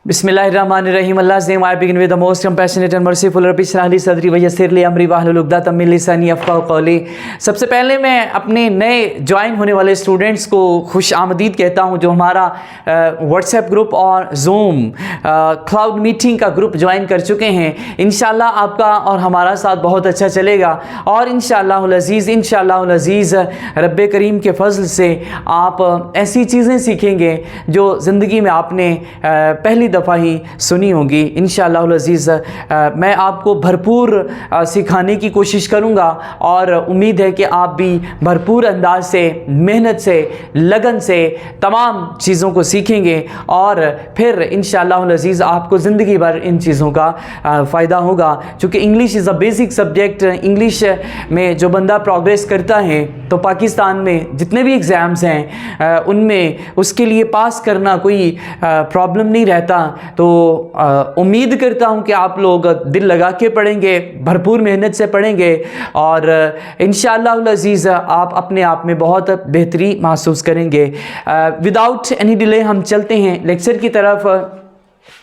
Bismillahirrahmanirrahim. Allah's name I begin with the most compassionate and merciful. Rabbi shrah li sadri wa yassir li amri wahlul uqdatam min lisani yafqahu qawli. सबसे पहले मैं अपने नए join होने वाले students को खुश आमदीद कहता हूं जो हमारा व्हाट्सएप ग्रुप और जूम क्लाउड मीटिंग का ग्रुप ज्वाइन कर चुके हैं। इंशाल्लाह आपका और हमारा साथ बहुत अच्छा चलेगा और इंशाअल्लाहुल अज़ीज़ रब्बे करीम के फजल से आप ऐसी चीज़ें सीखेंगे जो ज़िंदगी में आपने पहली दफ़ा ही सुनी होगी। इंशाअल्लाहुल अज़ीज़ मैं आपको भरपूर सिखाने की कोशिश करूँगा और उम्मीद है कि आप भी भरपूर अंदाज से, मेहनत से, लगन से तमाम चीज़ों को सीखेंगे और फिर इंशाअल्लाहुल अज़ीज़ आपको ज़िंदगी भर इन चीज़ों का फ़ायदा होगा। चूँकि English is a basic subject. English में जो बंदा प्रोग्रेस करता है तो पाकिस्तान में जितने भी एग्ज़ाम्स हैं उनमें उसके लिए पास करना कोई प्रॉब्लम नहीं रहता। तो उम्मीद करता हूं कि आप लोग दिल लगा के पढ़ेंगे, भरपूर मेहनत से पढ़ेंगे और इंशाअल्लाहुल अज़ीज़ आप अपने आप में बहुत बेहतरी महसूस करेंगे। विदाउट एनी डिले हम चलते हैं लेक्चर की तरफ।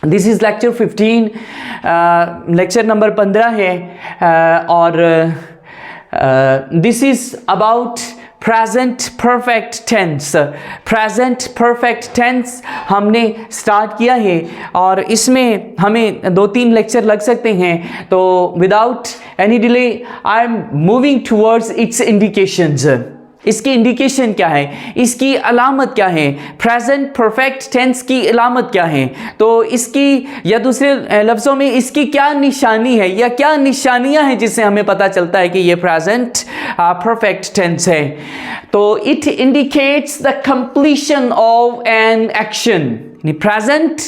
This is lecture 15, lecture number 15 है और this is about present perfect tense. Present perfect tense हमने स्टार्ट किया है और इसमें हमें 2-3 लेक्चर लग सकते हैं। तो without any delay I am moving towards its indications. इसकी इंडिकेशन क्या है, इसकी अलामत क्या है, प्रेजेंट परफेक्ट टेंस की अलामत क्या है, तो इसकी या दूसरे लफ्ज़ों में इसकी क्या निशानी है या क्या निशानियां हैं जिससे हमें पता चलता है कि ये प्रेजेंट परफेक्ट टेंस है। तो it indicates the completion of an action. Present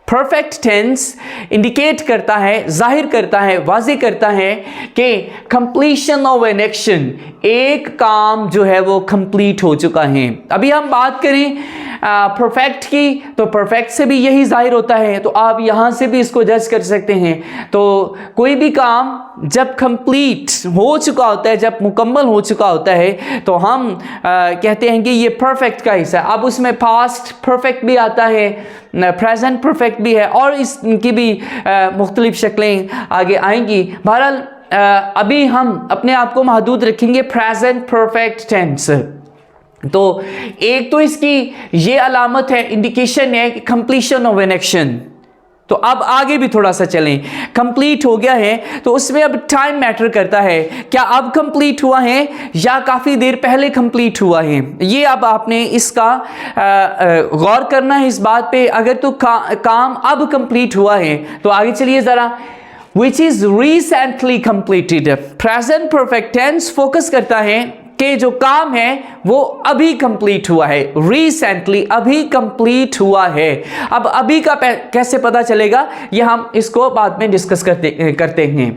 perfect tense indicate करता है, जाहिर करता है, वाज़ेह करता है कि कंप्लीशन ऑफ एन एक्शन, एक काम जो है वो कंप्लीट हो चुका है। अभी हम बात करें परफेक्ट की तो परफेक्ट से भी यही जाहिर होता है, तो आप यहाँ से भी इसको जज कर सकते हैं। तो कोई भी काम जब कंप्लीट हो चुका होता है, जब मुकम्मल हो चुका होता है तो हम कहते हैं कि ये परफेक्ट का हिस्सा है। अब उसमें पास्ट परफेक्ट भी आता है, प्रेजेंट परफेक्ट भी है और इसकी भी मुख्तलिफ शक्लें आगे आएंगी। बहरहाल अभी हम अपने आप को महदूद रखेंगे प्रेजेंट परफेक्ट टेंस। तो एक तो इसकी ये अलामत है, इंडिकेशन है कि कंप्लीशन ऑफ एन एक्शन। तो अब आगे भी थोड़ा सा चलें। कंप्लीट हो गया है तो उसमें अब टाइम मैटर करता है, क्या अब कंप्लीट हुआ है या काफ़ी देर पहले कंप्लीट हुआ है। ये अब आपने इसका गौर करना है इस बात पे। अगर तो काम अब कंप्लीट हुआ है तो आगे चलिए ज़रा। Which is recently completed. Present perfect tense focus करता है कि जो काम है वो अभी कंप्लीट हुआ है, रिसेंटली अभी कंप्लीट हुआ है। अब अभी का कैसे पता चलेगा, ये हम इसको बाद में डिस्कस करते हैं।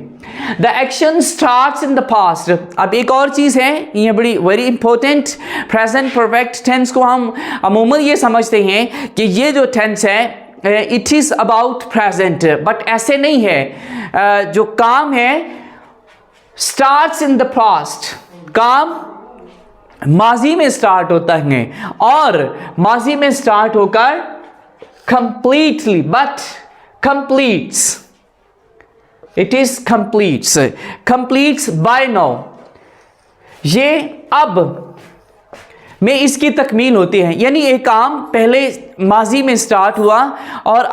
The action starts in the past. अब एक और चीज़ है, ये बड़ी very important. Present perfect tense को हम अमूमन ये समझते हैं कि ये जो टेंस है it is about present, but ऐसे नहीं है। जो काम है स्टार्ट्स इन द पास्ट, काम माजी में स्टार्ट होता है और माजी में स्टार्ट होकर completely but completes, it is completes by now. ये अब में इसकी तकमील होती है, यानी एक काम पहले माजी में स्टार्ट हुआ और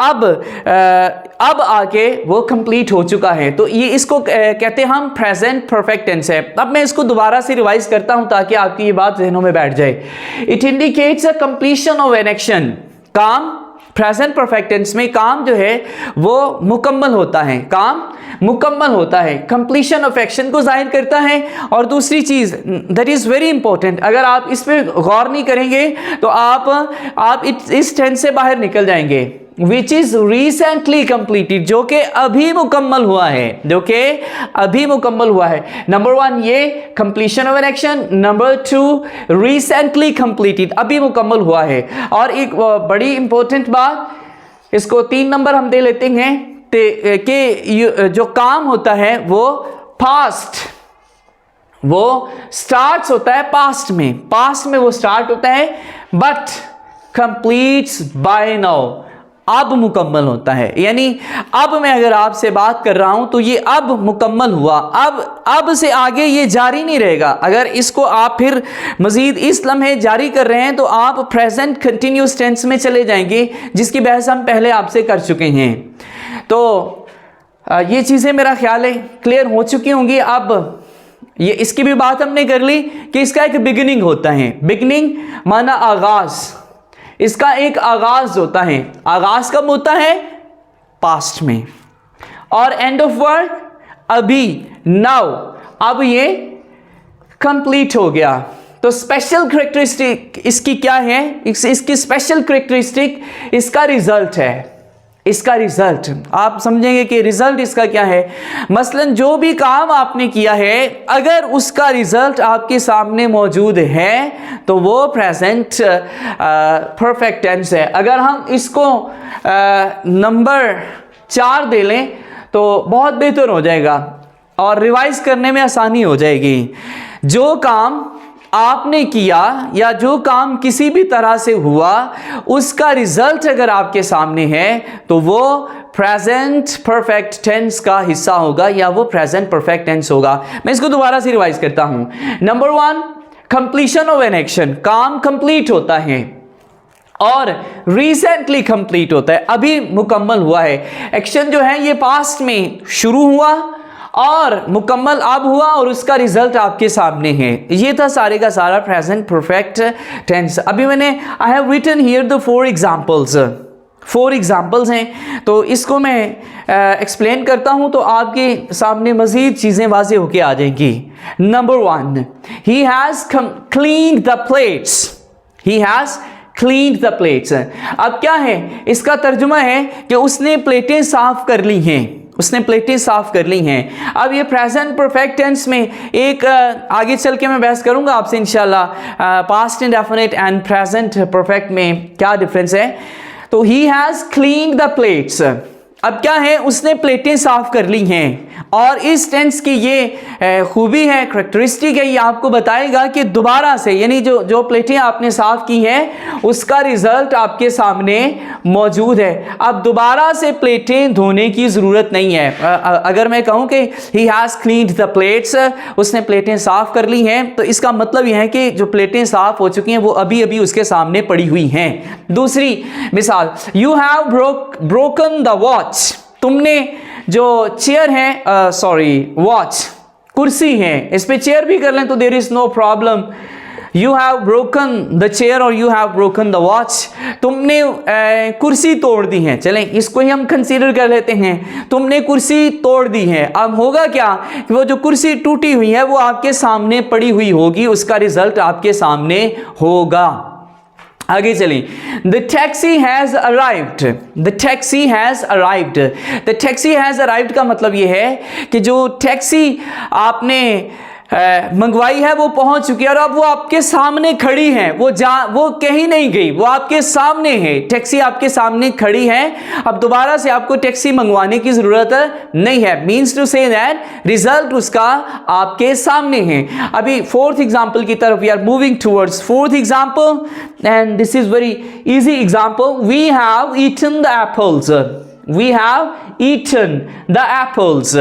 अब आके वो कंप्लीट हो चुका है। तो ये इसको कहते हैं हम प्रेजेंट परफेक्ट टेंस है। अब मैं इसको दोबारा से रिवाइज करता हूं ताकि आपकी ये बात जहनों में बैठ जाए। It indicates a completion of an action. काम प्रेजेंट परफेक्ट टेंस में काम जो है वो मुकम्मल होता है, काम मुकम्मल होता है, कंप्लीशन ऑफ एक्शन को जाहिर करता है। और दूसरी चीज़ दैट इज़ वेरी इंपॉर्टेंट, अगर आप इस पर गौर नहीं करेंगे तो आप इस टेंस से बाहर निकल जाएंगे। विच इज़ रिसेंटली कंप्लीटेड, जो कि अभी मुकम्मल हुआ है, जो कि अभी मुकम्मल हुआ है। नंबर 1 ये completion of an action, number 2 recently completed, अभी मुकम्मल हुआ है। और एक बड़ी इंपॉर्टेंट बात, इसको 3 नंबर हम दे लेते हैं कि जो काम होता है वो पास्ट, वो स्टार्ट्स होता है पास्ट में वो स्टार्ट होता है बट कंप्लीट्स बाय नाउ, अब मुकम्मल होता है। यानी अब मैं अगर आपसे बात कर रहा हूं तो ये अब मुकम्मल हुआ, अब से आगे ये जारी नहीं रहेगा। अगर इसको आप फिर मजीद इस लम्हे जारी कर रहे हैं तो आप प्रेजेंट कंटिन्यूस टेंस में चले जाएंगे, जिसकी बहस हम पहले आपसे कर चुके हैं। तो ये चीज़ें मेरा ख्याल है क्लियर हो चुकी होंगी। अब ये इसकी भी बात हमने कर ली कि इसका एक बिगिनिंग होता है। बिगिनिंग माना आगाज, इसका एक आगाज होता है। आगाज कब होता है? पास्ट में। और एंड ऑफ वर्ड अभी, नाउ, अब ये कंप्लीट हो गया। तो स्पेशल करेक्टरिस्टिक इसकी क्या है? इसकी स्पेशल करेक्टरिस्टिक इसका रिजल्ट है। इसका रिजल्ट आप समझेंगे कि रिजल्ट इसका क्या है। मसलन जो भी काम आपने किया है, अगर उसका रिजल्ट आपके सामने मौजूद है तो वो प्रेजेंट परफेक्ट टेंस है। अगर हम इसको नंबर 4 दे लें तो बहुत बेहतर हो जाएगा और रिवाइज करने में आसानी हो जाएगी। जो काम आपने किया या जो काम किसी भी तरह से हुआ, उसका रिजल्ट अगर आपके सामने है तो वो प्रेजेंट परफेक्ट टेंस का हिस्सा होगा या वो प्रेजेंट परफेक्ट टेंस होगा। मैं इसको दोबारा से रिवाइज करता हूं। Number 1, completion of an action, काम कंप्लीट होता है और रिसेंटली कंप्लीट होता है, अभी मुकम्मल हुआ है। एक्शन जो है ये पास्ट में शुरू हुआ और मुकम्मल अब हुआ और उसका रिजल्ट आपके सामने है। ये था सारे का सारा प्रेजेंट परफेक्ट टेंस। अभी मैंने I have written here the 4 examples. 4 examples हैं, तो इसको मैं एक्सप्लेन करता हूं तो आपके सामने मजीद चीज़ें वाज़ेह होके आ जाएंगी। Number 1, he has cleaned the plates. He has cleaned the plates. अब क्या है इसका तर्जुमा है कि उसने प्लेटें साफ कर ली हैं। उसने प्लेटें साफ कर ली हैं। अब ये प्रेजेंट परफेक्ट टेंस में एक आगे चल के मैं बहस करूंगा आपसे इंशाल्लाह, past indefinite and present perfect में क्या डिफरेंस है। तो he has cleaned the plates, अब क्या है उसने प्लेटें साफ कर ली हैं। और इस टेंस की ये खूबी है, करैक्टरिस्टिक है, ये आपको बताएगा कि दोबारा से, यानी जो प्लेटें आपने साफ की हैं उसका रिजल्ट आपके सामने मौजूद है। अब दोबारा से प्लेटें धोने की ज़रूरत नहीं है। अगर मैं कहूँ कि he has cleaned the plates, उसने प्लेटें साफ कर ली हैं, तो इसका मतलब यह है कि जो प्लेटें साफ हो चुकी हैं वो अभी अभी उसके सामने पड़ी हुई हैं। दूसरी मिसाल, you have broken the watch, तुमने जो चेयर है, सॉरी वॉच, कुर्सी है, इस पे चेयर भी कर लें तो there is no problem. You have broken the chair और you have broken the watch, तुमने कुर्सी तोड़ दी है। चलें इसको ही हम कंसीडर कर लेते हैं, तुमने कुर्सी तोड़ दी है। अब होगा क्या कि वो जो कुर्सी टूटी हुई है वो आपके सामने पड़ी हुई होगी, उसका रिजल्ट आपके सामने होगा। आगे चलें, the taxi has arrived. The taxi has arrived, the taxi has arrived का मतलब ये है कि जो टैक्सी आपने मंगवाई है वो पहुंच चुकी है और अब वो आपके सामने खड़ी है, वो कहीं नहीं गई, वो आपके सामने है। टैक्सी आपके सामने खड़ी है, अब दोबारा से आपको टैक्सी मंगवाने की जरूरत नहीं है। Means to say that result उसका आपके सामने है। अभी 4th एग्जाम्पल की तरफ we are moving towards 4th example and this is very easy example. We have eaten the apples. We have eaten the apples.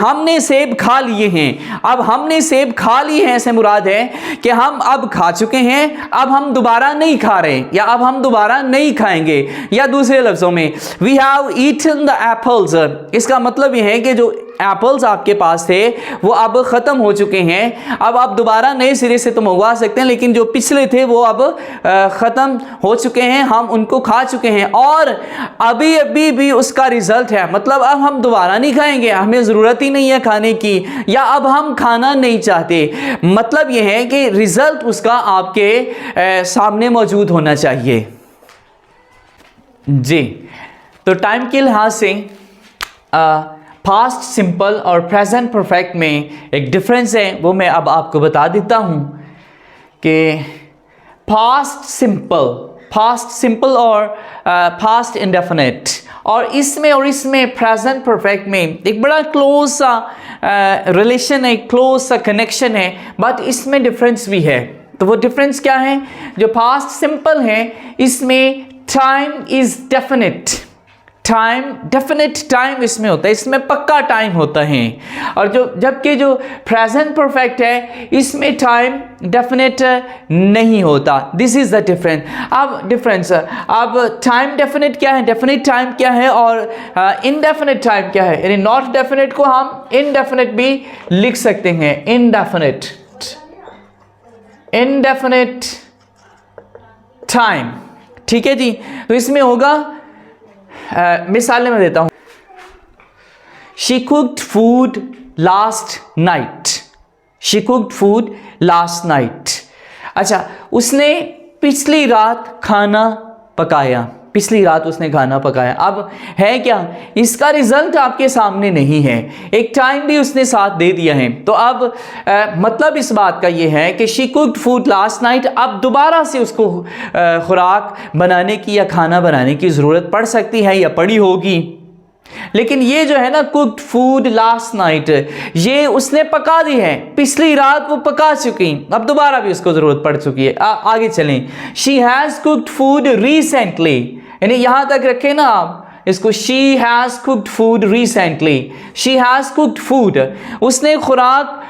हमने सेब खा लिए हैं। अब हमने सेब खा लिए हैं से मुराद है कि हम अब खा चुके हैं, अब हम दोबारा नहीं खा रहे या अब हम दोबारा नहीं खाएंगे। या दूसरे लफ्जों में we have eaten the apples, इसका मतलब यह है कि जो एप्पल्स आपके पास थे वो अब ख़त्म हो चुके हैं। अब आप दोबारा नए सिरे से तो मंगवा सकते हैं, लेकिन जो पिछले थे वो अब ख़त्म हो चुके हैं, हम उनको खा चुके हैं और अभी अभी भी उसका रिजल्ट है। मतलब अब हम दोबारा नहीं खाएंगे, हमें ज़रूरत ही नहीं है खाने की, या अब हम खाना नहीं चाहते। मतलब यह है कि रिजल्ट उसका आपके सामने मौजूद होना चाहिए जी। तो टाइम के लिहाज से पास्ट सिंपल और प्रेजेंट परफेक्ट में एक डिफरेंस है, वो मैं अब आपको बता देता हूँ कि पास्ट सिंपल और पास्ट इंडेफिनिट, और इसमें प्रेजेंट परफेक्ट में एक बड़ा क्लोज सा रिलेशन है, क्लोज सा कनेक्शन है, बट इसमें डिफरेंस भी है। तो वो डिफरेंस क्या है? जो पास्ट सिंपल है इसमें time is definite, time definite time इसमें होता है, इसमें पक्का टाइम होता है। और जबकि जो प्रेजेंट परफेक्ट है इसमें टाइम डेफिनेट नहीं होता। This is the difference. अब टाइम डेफिनेट क्या है, डेफिनेट टाइम क्या है और इनडेफिनेट टाइम क्या है। यानी नॉट डेफिनेट को हम इनडेफिनेट भी लिख सकते हैं, इनडेफिनेट टाइम। ठीक है जी। तो इसमें होगा मिसालें मैं देता हूं। She cooked food last night, she cooked food last night. अच्छा, उसने पिछली रात खाना पकाया, पिछली रात उसने खाना पकाया। अब है क्या, इसका रिजल्ट आपके सामने नहीं है, एक टाइम भी उसने साथ दे दिया है। तो अब मतलब इस बात का ये है कि she cooked food last night, अब दोबारा से उसको खुराक बनाने की या खाना बनाने की ज़रूरत पड़ सकती है या पड़ी होगी। लेकिन ये जो है ना कुक्ड फूड लास्ट नाइट, ये उसने पका दी है, पिछली रात वो पका चुकी, अब दोबारा भी उसको ज़रूरत पड़ चुकी है। आगे चलें। She has cooked food recently, यानी यहां तक रखें ना आप इसको, she has cooked food recently. She has cooked food, उसने खुराक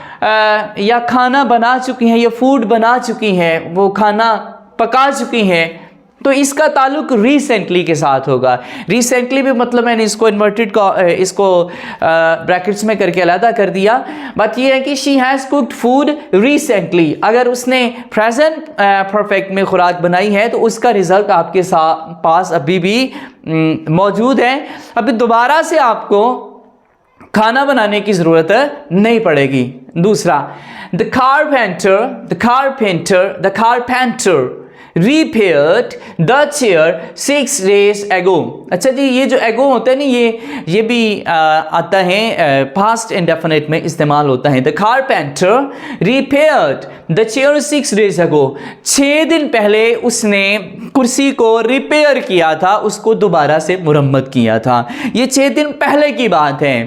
या खाना बना चुकी है या फूड बना चुकी है, वो खाना पका चुकी है। तो इसका ताल्लुक रिसेंटली के साथ होगा। रिसेंटली भी मतलब मैंने इसको इन्वर्टेड का इसको ब्रैकेट्स में करके अलग कर दिया। बात यह है कि she has cooked food recently, अगर उसने प्रेजेंट परफेक्ट में खुराक बनाई है तो उसका रिजल्ट आपके पास अभी भी मौजूद है, अभी दोबारा से आपको खाना बनाने की ज़रूरत नहीं पड़ेगी। दूसरा, the carpenter repaired the chair 6 days ago। अच्छा जी, ये जो एगो होता है ना, ये भी आता है पास्ट इंडेफिनिट में इस्तेमाल होता है। The carpenter repaired the chair 6 days ago, 6 दिन पहले उसने कुर्सी को रिपेयर किया था, उसको दोबारा से मुरम्मत किया था। ये 6 दिन पहले की बात है।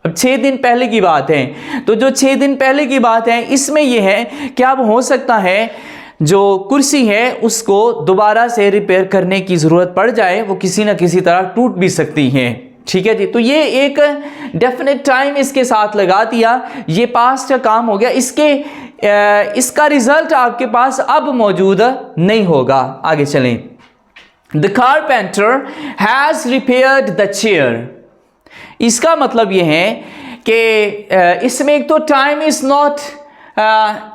अब 6 दिन पहले की बात है, तो जो 6 दिन पहले की बात है इसमें यह है कि अब हो सकता है जो कुर्सी है उसको दोबारा से रिपेयर करने की ज़रूरत पड़ जाए, वो किसी न किसी तरह टूट भी सकती है। ठीक है जी। तो ये एक डेफिनेट टाइम इसके साथ लगा दिया, ये पास्ट का काम हो गया, इसका रिजल्ट आपके पास अब मौजूद नहीं होगा। आगे चलें। The carpenter has repaired the chair, इसका मतलब यह है कि इसमें एक तो time is not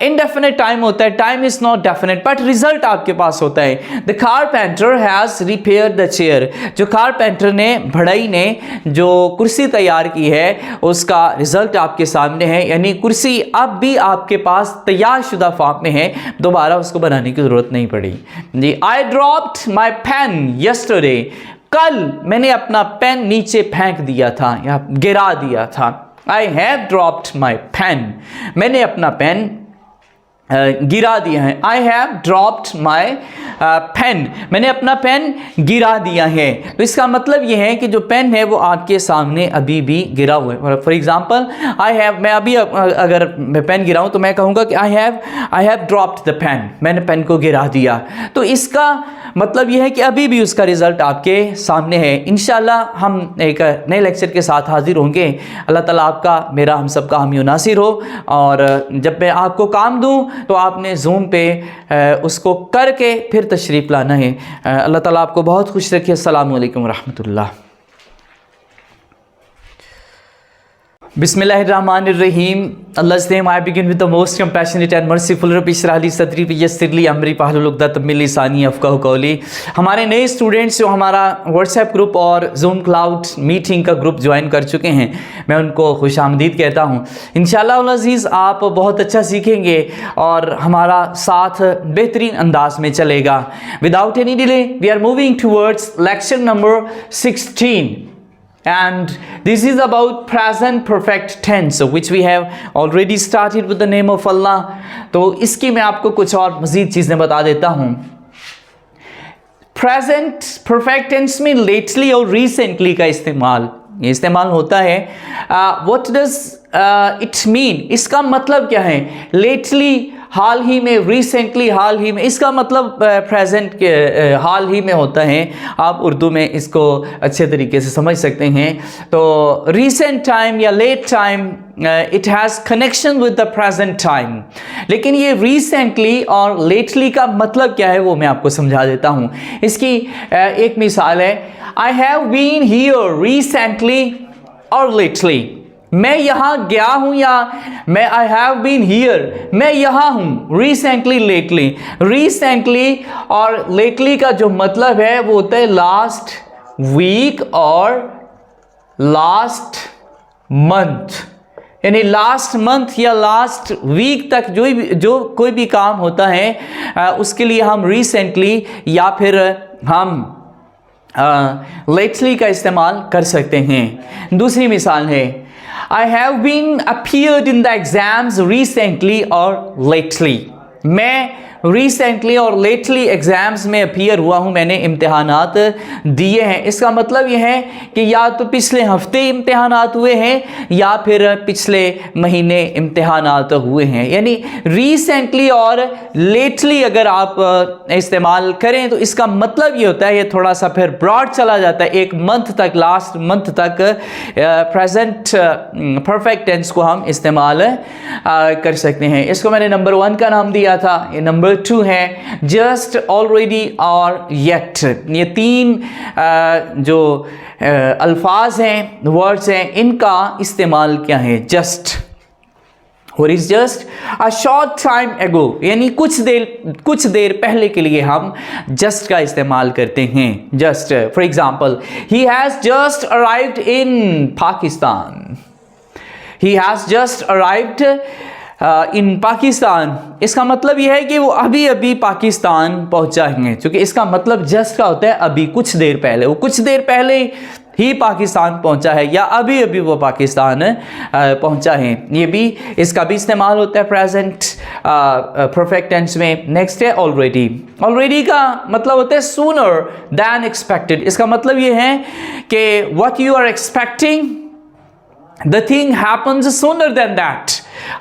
indefinite time होता है, time is not definite, but result आपके पास होता है। The carpenter has repaired the chair, जो कारपेंटर ने, बढ़ई ने जो कुर्सी तैयार की है उसका रिजल्ट आपके सामने है, यानी कुर्सी अब भी आपके पास तैयार शुदा फॉर्म में है, दोबारा उसको बनाने की ज़रूरत नहीं पड़ी जी। I dropped my pen yesterday, कल मैंने अपना पेन नीचे फेंक दिया था या गिरा दिया था। I have dropped my pen, मैंने अपना पेन गिरा दिया है। I have dropped my pen, मैंने अपना पेन गिरा दिया है। तो इसका मतलब यह है कि जो पेन है वो आपके सामने अभी भी गिरा हुआ है। फॉर एग्जाम्पल, मैं अभी अगर मैं पेन गिराऊँ तो मैं कहूँगा कि I have dropped the pen, मैंने पेन को गिरा दिया। तो इसका मतलब यह है कि अभी भी उसका रिज़ल्ट आपके सामने है। इंशाल्लाह हम एक नए लेक्चर के साथ हाजिर होंगे। अल्लाह ताला आपका, मेरा, हम सबका हामी नासिर हो। और जब मैं आपको काम दूं तो आपने ज़ूम पे उसको करके फिर तशरीफ़ लाना है। अल्लाह ताला आपको बहुत खुश रखे। अस्सलामु अलैकुम रहमतुल्लाह। बिस्मिल्लाहिर्रहमानिर्रहीम। Allah's name I begin with the most compassionate and merciful। Rabbi इश्रह ली सदरी वयस्सिर ली अमरी वाहलुल उक़दतम मिन लिसानी यफ़क़हू क़ौली। हमारे नए स्टूडेंट्स जो हमारा व्हाट्सएप ग्रुप और ज़ूम क्लाउड मीटिंग का ग्रुप ज्वाइन कर चुके हैं, मैं उनको खुशामदीद कहता हूँ। इंशाअल्लाह अल अज़ीज़ आप बहुत अच्छा सीखेंगे और हमारा साथ बेहतरीन अंदाज में चलेगा। Without any delay we are moving towards lecture number 16। And this is about present perfect tense, which we have already started with the name of Allah। तो इसकी मैं आपको कुछ और मज़ीद चीज़ें बता देता हूँ। Present perfect tense में lately और recently का इस्तेमाल होता है। What does it mean? इसका मतलब क्या है? Lately हाल ही में, रिसेंटली, हाल ही में, इसका मतलब प्रेजेंट के हाल ही में होता है। आप उर्दू में इसको अच्छे तरीके से समझ सकते हैं। तो रिसेंट टाइम या late time, it has connection with the present time. लेकिन ये रिसेंटली और लेटली का मतलब क्या है वो मैं आपको समझा देता हूँ। इसकी एक मिसाल है, I have been here recently और लेटली। मैं यहाँ गया हूँ, या मैं आई हैव बीन हियर, मैं यहाँ हूँ, रिसेंटली, लेटली। रिसेंटली और लेटली का जो मतलब है वो होता है लास्ट वीक और लास्ट मंथ। यानी लास्ट मंथ या लास्ट वीक तक जो कोई भी काम होता है उसके लिए हम रिसेंटली या फिर हम लेटली का इस्तेमाल कर सकते हैं। दूसरी मिसाल है, I have been appeared in the exams recently or lately। मैं रिसेंटली और लेटली एग्ज़ाम्स में अपीयर हुआ हूँ, मैंने इम्तिहानात दिए हैं। इसका मतलब यह है कि या तो पिछले हफ्ते इम्तिहानात हुए हैं या फिर पिछले महीने इम्तिहानात हुए हैं। यानी रिसेंटली और लेटली अगर आप इस्तेमाल करें तो इसका मतलब ये होता है, ये थोड़ा सा फिर ब्रॉड चला जाता है, एक मंथ तक, लास्ट मंथ तक प्रेजेंट परफेक्ट टेंस को हम इस्तेमाल कर सकते हैं। इसको मैंने नंबर 1 का नाम दिया था। ये नंबर 2 है जस्ट, ऑलरेडी और येट। ये 3 जो अल्फाज हैं, वर्ड्स हैं, इनका इस्तेमाल क्या है? Just. What is just? A short time ago, यानी कुछ देर पहले के लिए हम just का इस्तेमाल करते हैं। just, for example, he has just arrived in Pakistan। He has just arrived इन पाकिस्तान। इसका मतलब यह है कि वो अभी अभी पाकिस्तान पहुंचा है, क्योंकि इसका मतलब जस्ट का होता है अभी, कुछ देर पहले। वो कुछ देर पहले ही पाकिस्तान पहुंचा है या अभी अभी वो पाकिस्तान पहुंचा है। ये भी, इसका भी इस्तेमाल होता है प्रेजेंट परफेक्ट टेंस में। नेक्स्ट है ऑलरेडी। ऑलरेडी का मतलब होता है सूनर दैन एक्सपेक्टेड। इसका मतलब ये है कि what you are expecting the thing happens sooner than that.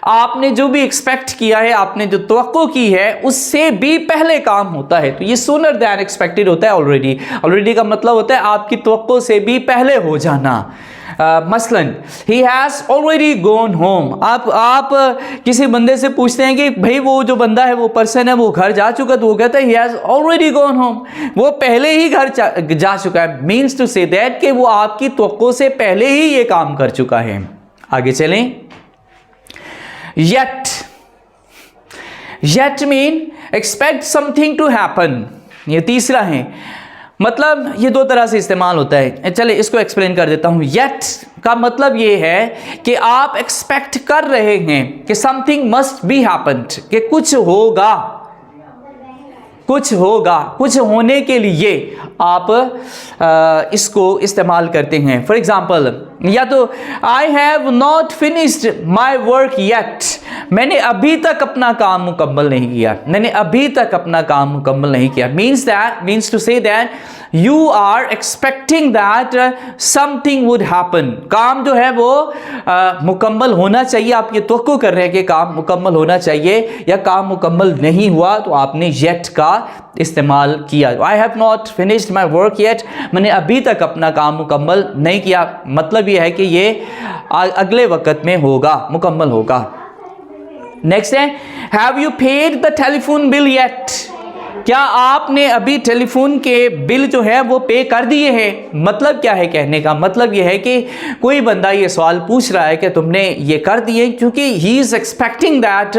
आपने जो भी एक्सपेक्ट किया है, आपने जो तवक्को की है, उससे भी पहले काम होता है। तो ये सूनर देन एक्सपेक्टेड होता है ऑलरेडी। ऑलरेडी का मतलब होता है आपकी तवक्को से भी पहले हो जाना। मसलन he has already gone home. आप किसी बंदे से पूछते हैं कि भाई वो जो बंदा है, वो पर्सन है, वो घर जा चुका, तो वो कहता है he has already gone home, वो पहले ही घर जा चुका है। मीन्स टू से दैट कि वो आपकी तवक्को से पहले ही ये काम कर चुका है। आगे चलें। Yet mean expect something to happen। ये तीसरा है, मतलब ये 2 तरह से इस्तेमाल होता है। चले इसको एक्सप्लेन कर देता हूँ। yet का मतलब ये है कि आप एक्सपेक्ट कर रहे हैं कि समथिंग मस्ट बी हैपेंड, कि कुछ होगा, कुछ होने के लिए आप इसको इस्तेमाल करते हैं। फॉर एग्जाम्पल, या तो I have not finished my work yet, मैंने अभी तक अपना काम मुकम्मल नहीं किया, मैंने अभी तक अपना काम मुकम्मल नहीं किया। Means to say that you are expecting that something would happen. काम जो है वो मुकम्मल होना चाहिए, आप ये तवक्को कर रहे हैं कि काम मुकम्मल होना चाहिए, या काम मुकम्मल नहीं हुआ तो आपने येट का इस्तेमाल किया। I have not finished my work yet, मैंने अभी तक अपना काम मुकम्मल नहीं किया, मतलब ये है कि ये अगले वक्त में होगा, मुकम्मल होगा। नेक्स्ट है have you paid the telephone bill yet. क्या आपने अभी टेलीफोन के बिल जो है वो पे कर दिए हैं? मतलब क्या है कहने का? मतलब ये है कि कोई बंदा ये सवाल पूछ रहा है कि तुमने ये कर दिए, क्योंकि ही इज एक्सपेक्टिंग दैट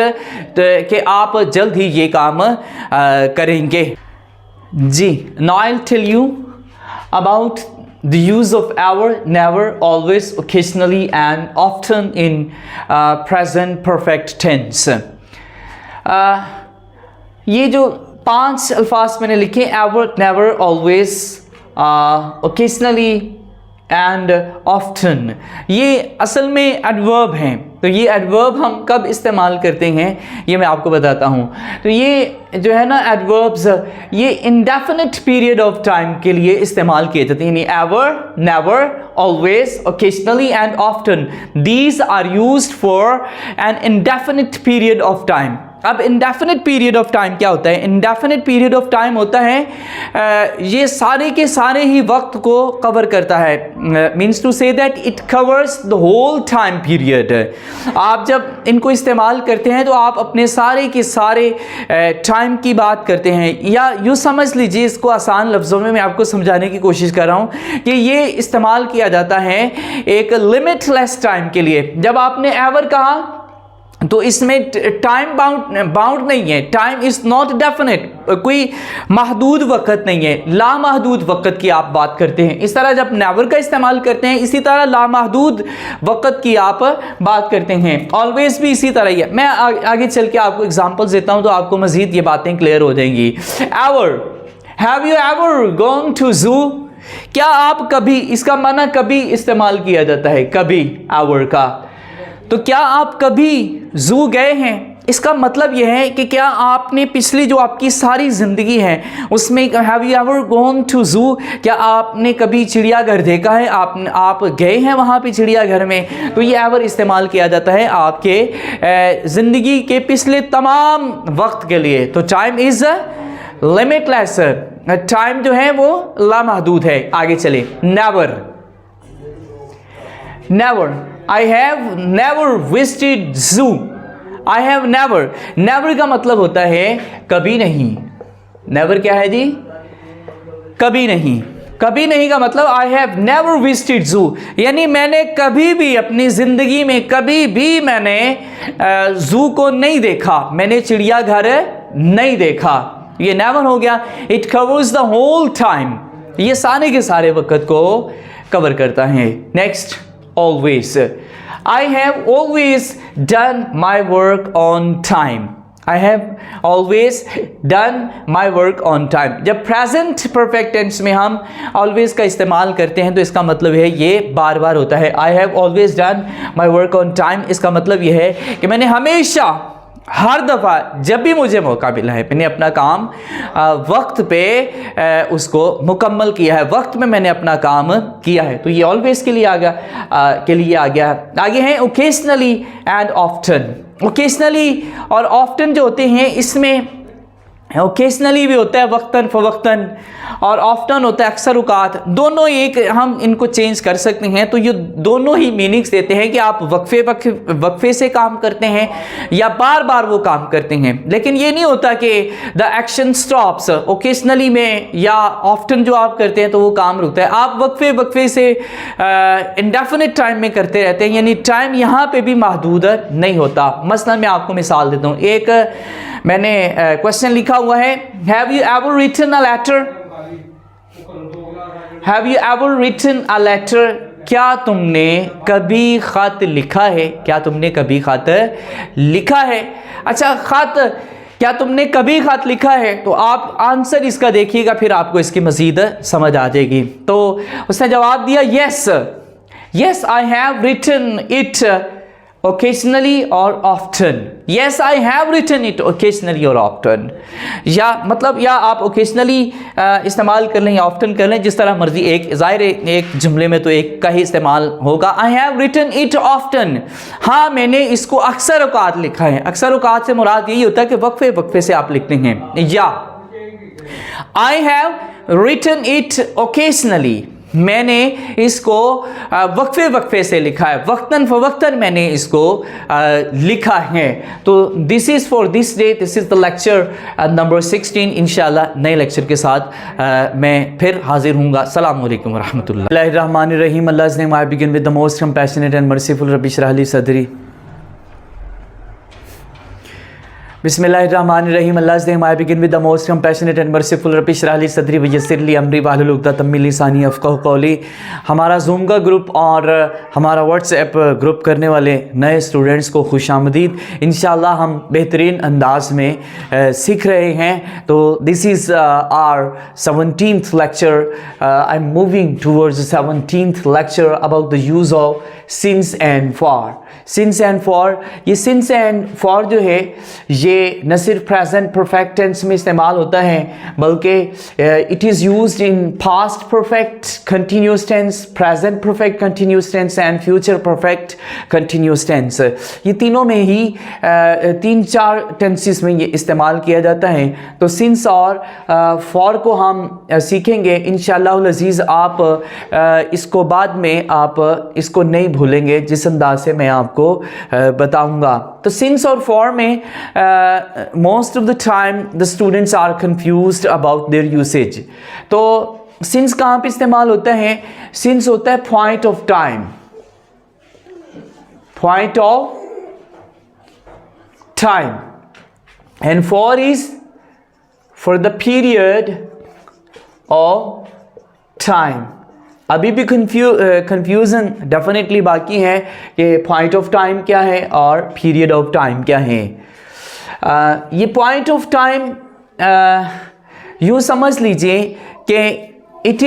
कि आप जल्द ही ये काम करेंगे। जी, now I will tell you about the use of ever, never, always, occasionally and often in present perfect tense। ये जो 5 अल्फाज मैंने लिखे, ever, never, always, occasionally and often, ये असल में एडवर्ब हैं। तो ये एडवर्ब हम कब इस्तेमाल करते हैं ये मैं आपको बताता हूँ। तो ये जो है ना एडवर्ब्स, ये इंडेफिनिट पीरियड ऑफ टाइम के लिए इस्तेमाल किए जाते हैं, यानी ever, never, always, occasionally and often. These are used for an indefinite period of time. अब इंडेफिनिट पीरियड ऑफ टाइम क्या होता है? इंडेफिनिट पीरियड ऑफ टाइम होता है ये सारे के सारे ही वक्त को कवर करता है, means to say that it covers the whole time period. आप जब इनको इस्तेमाल करते हैं तो आप अपने सारे के सारे टाइम की बात करते हैं, या यूँ समझ लीजिए, इसको आसान लफ्ज़ों में मैं आपको समझाने की कोशिश कर रहा हूँ कि ये इस्तेमाल किया जाता है एक लिमिटलेस टाइम के लिए। जब आपने एवर कहा तो इसमें टाइम बाउंड नहीं है, टाइम इज़ नॉट डेफिनेट, कोई महदूद वक़्त नहीं है, लामहदूद वक़्त की आप बात करते हैं। इस तरह जब नेवर का इस्तेमाल करते हैं, इसी तरह लामहदूद वक़्त की आप बात करते हैं। ऑलवेज भी इसी तरह ही है। मैं आगे चल के आपको एग्जांपल्स देता हूं तो आपको मज़ीद ये बातें क्लियर हो जाएंगी। Ever, have you ever gone to zoo? क्या आप कभी, इसका माना कभी इस्तेमाल किया जाता है, कभी, एवर का। तो क्या आप कभी ज़ू गए हैं? इसका मतलब यह है कि क्या आपने पिछली जो आपकी सारी ज़िंदगी है उसमें, have you ever gone to zoo, क्या आपने कभी चिड़ियाघर देखा है? आप गए हैं वहाँ पे चिड़ियाघर में? तो ये एवर इस्तेमाल किया जाता है आपके ज़िंदगी के पिछले तमाम वक्त के लिए। तो टाइम इज़ लिमिटलेस, टाइम जो है वो लामहदूद है। आगे चले, never, never, I have never visited zoo. I have never, never का मतलब होता है कभी नहीं। never क्या है जी? कभी नहीं। कभी नहीं का मतलब I have never visited zoo, यानी मैंने कभी भी अपनी ज़िंदगी में कभी भी मैंने जू को नहीं देखा, मैंने चिड़ियाघर नहीं देखा। ये never हो गया। It covers the whole time, ये सारे के सारे वक़्त को कवर करता है। Next, always, I have always done my work on time. I have always done my work on time. जब present perfect tense में हम always का इस्तेमाल करते हैं तो इसका मतलब है ये बार बार होता है। I have always done my work on time, इसका मतलब ये है कि मैंने हमेशा, हर दफ़ा जब भी मुझे मौका मिला है, मैंने अपना काम वक्त पे उसको मुकम्मल किया है, वक्त में मैंने अपना काम किया है। तो ये ऑलवेज के लिए आ गया। आगे हैं ओकेजनली एंड ऑफ्टन। ओकेजनली और ऑफ्टन जो होते हैं, इसमें ओकेजनली भी होता है वक्तन फ़वक्तन, और ऑफ्टन होता है अक्सर औक़ात। दोनों एक, हम इनको चेंज कर सकते हैं। तो ये दोनों ही मीनिंग्स देते हैं कि आप वक्फे से काम करते हैं या बार बार वो काम करते हैं। लेकिन ये नहीं होता कि द एक्शन स्टॉप्स ओकेजनली में या ऑफ्टन जो आप करते हैं तो वो काम रुकता है। आप वक्फे से इंडेफिनिट टाइम में करते रहते हैं, यानी टाइम यहाँ पे भी महदूद नहीं होता। मसलन मैं आपको मिसाल देता हूँ। एक मैंने क्वेश्चन लिखा हुआ है, have you ever written a letter? Have you ever written a letter? क्या तुमने कभी खत लिखा है? क्या तुमने कभी खत लिखा है? अच्छा, खत, क्या तुमने कभी खत लिखा है? तो आप आंसर इसका देखिएगा, फिर आपको इसकी मज़ीद समझ आ जाएगी। तो उसने जवाब दिया yes I have written it occasionally or often. Yes, I have written it occasionally or often. या मतलब, या आप occasionally इस्तेमाल कर लें या often कर लें, जिस तरह मर्जी। एक ज़ाहिर एक जुमले में तो एक का ही इस्तेमाल होगा। I have written it often, हाँ मैंने इसको अक्सर औक़ात लिखा है। अक्सर औक़ात से मुराद यही होता है कि वक्फे से आप लिखते हैं। या I have written it occasionally, मैंने इसको वक्फे से लिखा है, वक्तन फ़वक्तन मैंने इसको लिखा है। तो this is for this day, this is the lecture number 16। इंशाल्लाह नए लेक्चर के साथ मैं फिर हाजिर हूँगा। अस्सलामु अलैकुम वरहमतुल्लाहि रहमानिर्रहीम। अल्लाह's name I begin with the most compassionate and merciful. Rabbi shrah li sadri. Bismillahirrahmanirrahim. Allah's name I begin with the most compassionate and merciful. Rabbi shrah li sadri wa yassir li amri wahlul uqdatam min lisani yafqahu qawli. हमारा zoom का group और हमारा WhatsApp group करने वाले नए students को खुशामदीद। इंशाल्लाह हम बेहतरीन अंदाज में सीख रहे हैं। तो this is our 17th lecture. I am moving towards 17th lecture about the use of since and for. Since and for, ये सिंस एंड फॉर जो है ये न सिर्फ प्रेजेंट परफेक्ट टेंस में इस्तेमाल होता है बल्कि it is used in past perfect continuous tense, present perfect continuous tense and future perfect continuous tense. ये तीनों में ही 3-4 टेंसेस में ये इस्तेमाल किया जाता है। तो सिंस और फॉर को हम सीखेंगे इंशाअल्लाह अज़ीज़। आप इसको बाद में आप इसको नहीं भूलेंगे जिस अंदाज से मैं आपको बताऊंगा। तो सिंस और फॉर में most of the time the students are confused about their usage. तो सिंस कहाँ पे इस्तेमाल होता है? सिंस होता है point of time, point of time, and for is for the period of time. अभी भी कंफ्यूजन डेफिनेटली बाकी है कि पॉइंट ऑफ टाइम क्या है और पीरियड ऑफ टाइम क्या है। ये पॉइंट ऑफ टाइम यूँ समझ लीजिए कि it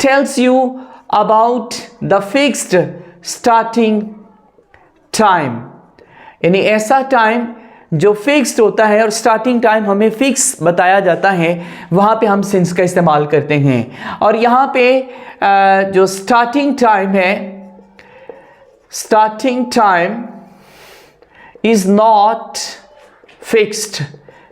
tells you about the fixed starting time, यानी ऐसा टाइम जो फिक्स्ड होता है और स्टार्टिंग टाइम हमें फिक्स बताया जाता है, वहाँ पे हम सिंस का इस्तेमाल करते हैं। और यहाँ पे जो स्टार्टिंग टाइम है, starting time is not fixed.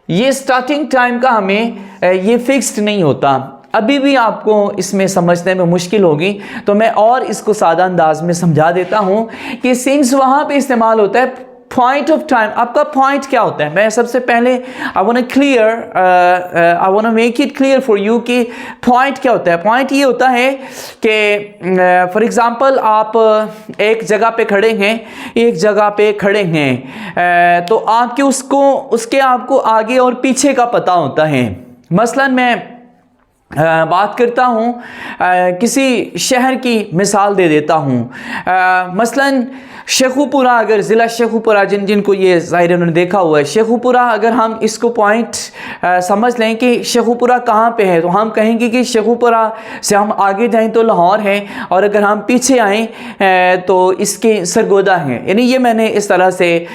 ये स्टार्टिंग टाइम का हमें ये फिक्स्ड नहीं होता। अभी भी आपको इसमें समझने में मुश्किल होगी, तो मैं और इसको सादा अंदाज में समझा देता हूँ कि सिंस वहाँ पे इस्तेमाल होता है पॉइंट ऑफ टाइम। आपका पॉइंट क्या होता है? मैं सबसे पहले I want make it clear for you कि पॉइंट क्या होता है। पॉइंट ये होता है कि फॉर एग्जांपल आप एक जगह पे खड़े हैं, एक जगह पे खड़े हैं, तो आपके उसके आपको आगे और पीछे का पता होता है। मसलन मैं बात करता हूँ, किसी शहर की मिसाल दे देता हूँ। मसलन शेखुपुरा, अगर ज़िला शेखुपुरा जिनको ये ज़ाहिर उन्होंने देखा हुआ है, शेखुपुरा, अगर हम इसको पॉइंट समझ लें कि शेखुपुरा कहाँ पे है, तो हम कहेंगे कि शेखुपुरा से हम आगे जाएं तो लाहौर है, और अगर हम पीछे आएँ तो इसके सरगोदा हैं। यानी ये मैंने इस तरह से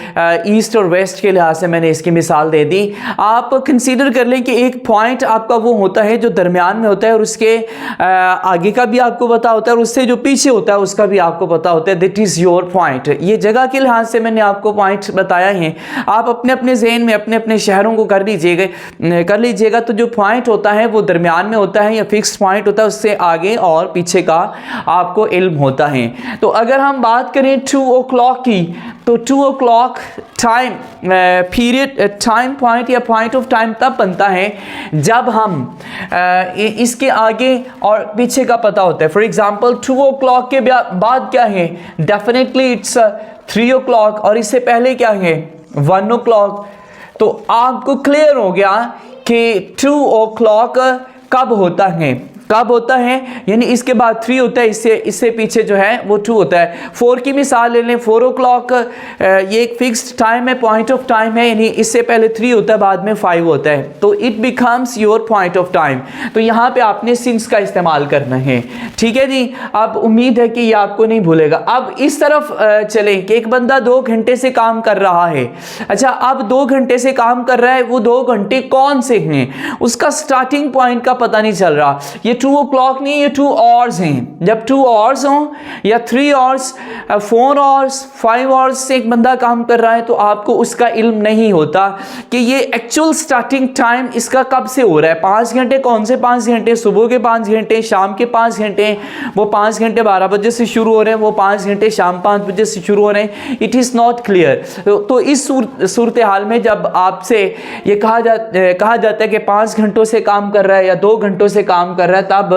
ईस्ट और वेस्ट के लिहाज से मैंने इसकी मिसाल दे दी। आप कंसीडर कर लें कि एक पॉइंट आपका वो होता है जो दरमियान में होता है, और उसके आगे का भी आपको पता होता है, और उससे जो पीछे होता है उसका भी आपको पता होता है। That is your point. ये जगह के लिहाज से मैंने आपको पॉइंट बताया है। आप अपने अपने ज़हन में अपने अपने शहरों को कर लीजिएगा। तो जो पॉइंट होता है वो दरमियान में होता है या फिक्स्ड पॉइंट होता है, उससे आगे और पीछे का आपको इल्म होता है। तो अगर हम बात करें 2 o'clock की, तो 2 o'clock time period time point या पॉइंट ऑफ टाइम तब बनता है जब हम इसके आगे और पीछे का पता होता है। फॉर एग्जांपल 2 o'clock के बाद क्या है? डेफिनेटली इट्स 3 o'clock, और इससे पहले क्या है? 1 o'clock। तो आपको क्लियर हो गया कि 2 o'clock कब होता है, यानी इसके बाद 3 होता है, इससे पीछे जो है वो 2 होता है। 4 की मिसाल ले लें, 4 o'clock ये एक फिक्स्ड टाइम है, पॉइंट ऑफ टाइम है, यानी इससे पहले 3 होता है, बाद में 5 होता है, तो it becomes your point of time. तो यहाँ पे आपने सिंस का इस्तेमाल करना है। ठीक है जी, अब उम्मीद है कि ये आपको नहीं भूलेगा। अब इस तरफ चलें कि एक बंदा 2 घंटे से काम कर रहा है। अच्छा, अब 2 घंटे से काम कर रहा है, वो 2 घंटे कौन से हैं, उसका स्टार्टिंग पॉइंट का पता नहीं चल रहा। ये 2 o'clock नहीं, ये 2 hours हैं। जब 2 hours हों या 3 hours, 4 hours, 5 hours से एक बंदा काम कर रहा है, तो आपको उसका इल्म नहीं होता कि ये एक्चुअल स्टार्टिंग टाइम इसका कब से हो रहा है। 5 घंटे कौन से 5 घंटे? सुबह के 5 घंटे, शाम के 5 घंटे। वो 5 घंटे 12 बजे से शुरू हो रहे हैं, वो 5 घंटे शाम 5 बजे से शुरू हो रहे हैं। It is not clear. तो इस सूरत हाल में जब आपसे ये कहा जाता है कि 5 घंटों से काम कर रहा है या 2 घंटों से काम कर रहा है, तब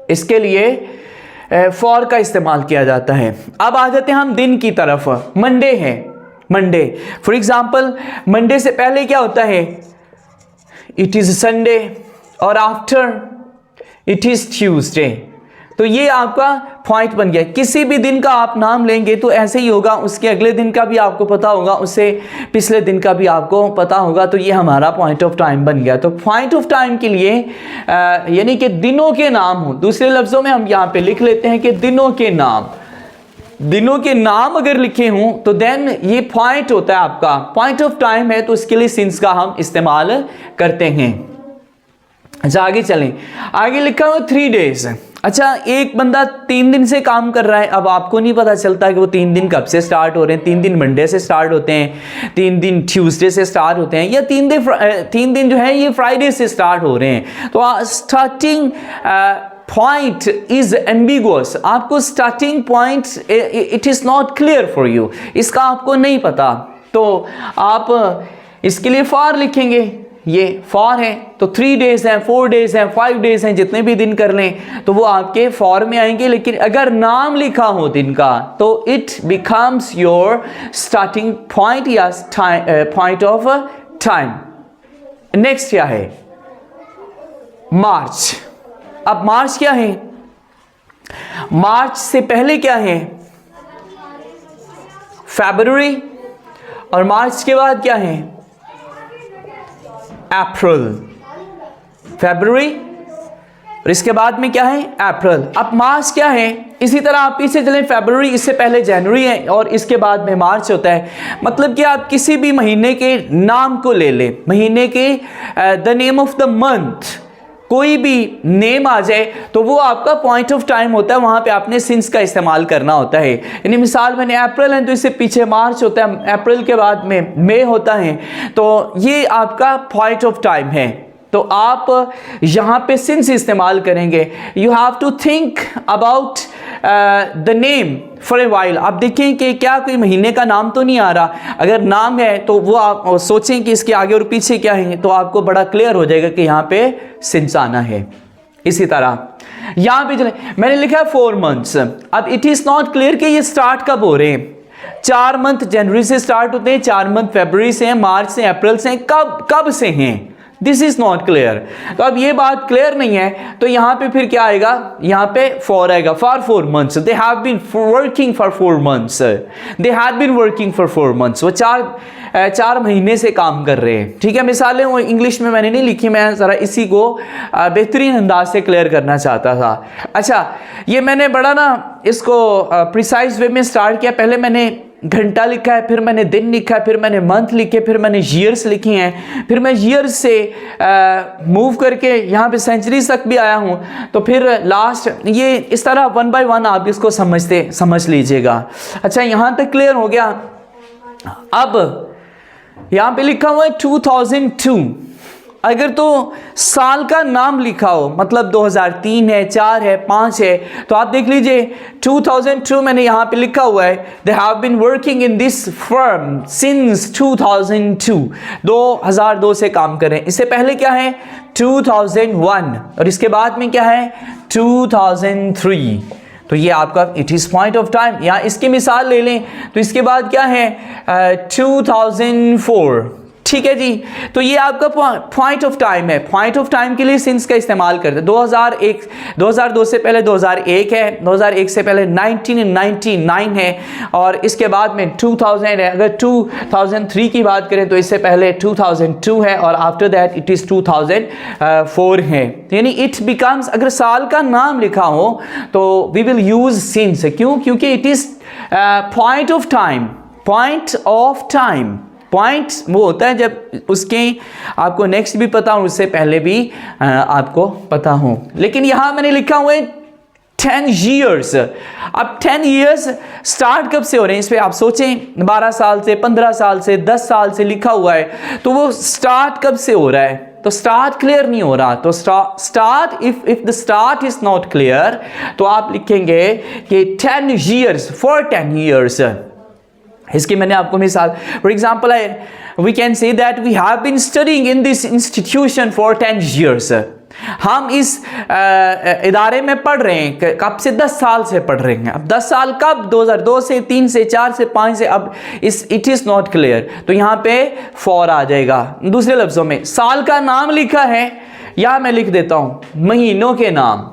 इसके लिए फॉर का इस्तेमाल किया जाता है। अब आ जाते हैं हम दिन की तरफ। मंडे है, मंडे फॉर एग्जांपल, मंडे से पहले क्या होता है? इट इज़ संडे, और आफ्टर इट इज़ ट्यूसडे। तो ये आपका पॉइंट बन गया। किसी भी दिन का आप नाम लेंगे तो ऐसे ही होगा, उसके अगले दिन का भी आपको पता होगा, उससे पिछले दिन का भी आपको पता होगा। तो ये हमारा पॉइंट ऑफ टाइम बन गया। तो पॉइंट ऑफ टाइम के लिए यानी कि दिनों के नाम हो, दूसरे लफ्ज़ों में हम यहाँ पे लिख लेते हैं कि दिनों के नाम। दिनों के नाम अगर लिखे हों तो देन ये पॉइंट होता है आपका, पॉइंट ऑफ टाइम है, तो इसके लिए सिंस का हम इस्तेमाल करते हैं। अच्छा आगे चलें, आगे लिखा हुआ 3 डेज। अच्छा एक बंदा 3 दिन से काम कर रहा है, अब आपको नहीं पता चलता कि वो 3 दिन कब से स्टार्ट हो रहे हैं। 3 दिन मंडे से स्टार्ट होते हैं, 3 दिन ट्यूसडे से स्टार्ट होते हैं, या 3 दिन जो है ये फ्राइडे से स्टार्ट हो रहे हैं। तो स्टार्टिंग पॉइंट इज एम्बिगुअस, आपको starting point it is not clear for you, इसका आपको नहीं पता, तो आप इसके लिए फॉर लिखेंगे। ये फॉर है तो 3 डेज हैं, 4 डेज हैं, 5 डेज हैं, जितने भी दिन कर लें तो वो आपके फॉर में आएंगे। लेकिन अगर नाम लिखा हो दिन का तो it becomes your starting point या पॉइंट ऑफ टाइम। नेक्स्ट क्या है, मार्च। अब मार्च क्या है, मार्च से पहले क्या है, फरवरी, और मार्च के बाद क्या है, अप्रैल। फरवरी और इसके बाद में क्या है, अप्रैल। अब मार्च क्या है, इसी तरह आप पीछे चलें, फरवरी, इससे पहले जनवरी है और इसके बाद में मार्च होता है। मतलब कि आप किसी भी महीने के नाम को ले लें, महीने के the name of the month, कोई भी नेम आ जाए तो वो आपका पॉइंट ऑफ टाइम होता है, वहां पे आपने सिंस का इस्तेमाल करना होता है। यानी मिसाल मैंने अप्रैल है तो इससे पीछे मार्च होता है, अप्रैल के बाद में मई होता है, तो ये आपका पॉइंट ऑफ टाइम है। तो आप यहाँ पे सिंस इस्तेमाल करेंगे। You have to think about the name for a while. आप देखें कि क्या कोई महीने का नाम तो नहीं आ रहा, अगर नाम है तो वो आप सोचें कि इसके आगे और पीछे क्या है, तो आपको बड़ा क्लियर हो जाएगा कि यहाँ पे सिंस आना है। इसी तरह यहाँ पे चले, मैंने लिखा है 4 मंथ्स। अब इट इज़ नॉट क्लियर कि ये स्टार्ट कब हो रहे हैं। 4 मंथ जनवरी से स्टार्ट होते हैं, 4 मंथ फरवरी से हैं, मार्च से, अप्रैल से, कब से हैं, दिस इज नॉट क्लियर। तो अब ये बात क्लियर नहीं है तो यहाँ पे फिर क्या आएगा, यहाँ पे फॉर आएगा, for 4 months, they have been working for 4 months, they have been working for 4 months, वो 4 महीने से काम कर रहे हैं। ठीक है, मिसालें वो इंग्लिश में मैंने नहीं लिखी, मैं ज़रा इसी को बेहतरीन अंदाज से क्लियर करना चाहता था। अच्छा ये मैंने बड़ा ना इसको प्रिसाइज वे में स्टार्ट किया, पहले मैंने घंटा लिखा है, फिर मैंने दिन लिखा है, फिर मैंने मंथ लिखे, फिर मैंने ईयर्स लिखे हैं, फिर मैं ईयर्स से मूव करके यहाँ पे सेंचुरीज तक भी आया हूँ। तो फिर लास्ट ये इस तरह 1 बाय 1 आप इसको समझ लीजिएगा। अच्छा यहाँ तक क्लियर हो गया। अब यहाँ पे लिखा हुआ है 2002, अगर तो साल का नाम लिखा हो, मतलब 2003 है, 4 है, 5 है, तो आप देख लीजिए 2002 मैंने यहाँ पे लिखा हुआ है, they have been working in this firm since 2002, 2002 से काम कर रहे हैं। इससे पहले क्या है 2001, और इसके बाद में क्या है 2003। तो ये आपका it is point of time. यहाँ इसकी मिसाल ले लें तो इसके बाद क्या है 2004। ठीक है जी, तो ये आपका पॉइंट ऑफ टाइम है। पॉइंट ऑफ टाइम के लिए सिंस का इस्तेमाल करते हैं। 2002 से पहले 2001 है, 2001 से पहले 1999 है, और इसके बाद में 2000 है। अगर 2003 की बात करें तो इससे पहले 2002 है, और आफ्टर दैट इट इज़ 2004 है। यानी इट बिकम्स, अगर साल का नाम लिखा हो तो वी विल यूज सिंस। क्यों? क्योंकि it is point of time. Point of time, point वो होता है जब उसके आपको नेक्स्ट भी पता हो, उससे पहले भी आपको पता हो। लेकिन यहाँ मैंने लिखा हुआ है 10 years। अब 10 years स्टार्ट कब से हो रहे हैं, इस पर आप सोचें। 12 साल से, 15 साल से, 10 साल से लिखा हुआ है, तो वो स्टार्ट कब से हो रहा है? तो स्टार्ट क्लियर नहीं हो रहा। तो start if the start is not clear तो आप लिखेंगे कि 10 years, for 10 years। इसकी मैंने आपको मिसाल, for example we can say that we have been studying in this institution for 10 years। हम इस इदारे में पढ़ रहे हैं, कब से? 10 साल से पढ़ रहे हैं। अब 10 साल कब? 2002 से, 3 से, 4 से, 5 से। अब इट इज़ नॉट क्लियर, तो यहाँ पे फॉर आ जाएगा। दूसरे लफ्ज़ों में साल का नाम लिखा है, यहाँ मैं लिख देता हूँ महीनों के नाम,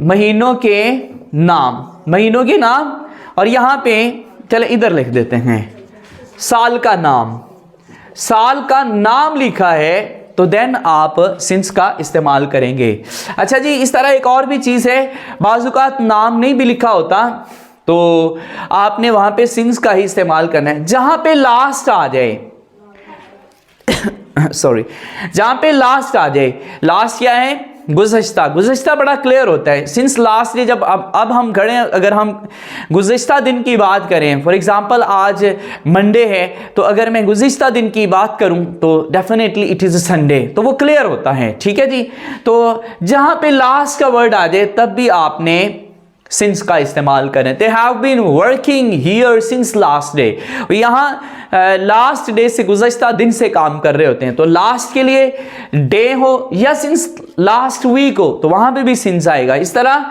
महीनों के नाम, महीनों के नाम, और यहाँ पे चले इधर लिख देते हैं साल का नाम। साल का नाम लिखा है तो देन आप सिंस का इस्तेमाल करेंगे। अच्छा जी, इस तरह एक और भी चीज़ है, बाज़ुकात नाम नहीं भी लिखा होता तो आपने वहाँ पे सिंस का ही इस्तेमाल करना है। जहाँ पे लास्ट आ जाए सॉरी, जहाँ पे लास्ट आ जाए, लास्ट क्या है, गुज़श्ता। गुज़श्ता बड़ा क्लियर होता है, सिंस लास्ट डे। जब अब हम खड़े हैं, अगर हम गुज़श्ता दिन की बात करें, फॉर एग्जांपल आज मंडे है, तो अगर मैं गुज़श्ता दिन की बात करूं तो डेफिनेटली इट इज़ संडे, तो वो क्लियर होता है। ठीक है जी, तो जहाँ पे लास्ट का वर्ड आ जाए तब भी आपने सिंस का इस्तेमाल करें। They have been working here since last day, यहाँ लास्ट डे से गुज़श्ता दिन से काम कर रहे होते हैं, तो लास्ट के लिए डे हो या सिंस लास्ट वीक हो तो वहां पे भी सिंस आएगा। इस तरह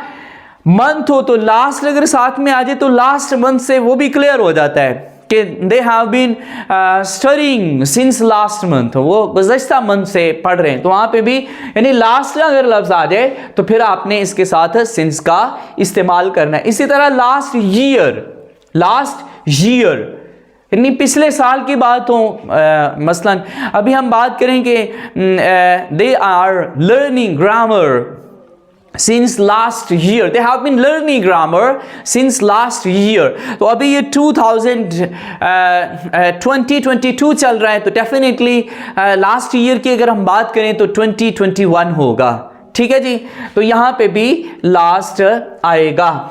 मंथ हो तो लास्ट अगर साथ में आ जाए तो लास्ट मंथ से वो भी क्लियर हो जाता है कि they have been studying since last month, वो गुज़श्ता मंथ से पढ़ रहे हैं, तो वहाँ पे भी यानी लास्ट अगर लफ्ज़ आ जाए तो फिर आपने इसके साथ सिंस का इस्तेमाल करना है। इसी तरह लास्ट ईयर यानी पिछले साल की बात हो, मसलन अभी हम बात करेंगे they are learning grammar since last year, they have been learning grammar since last year। तो अभी ये 2022 चल रहा है, तो डेफिनेटली लास्ट ईयर की अगर हम बात करें तो 2021 होगा। ठीक है जी, तो यहाँ पे भी लास्ट आएगा।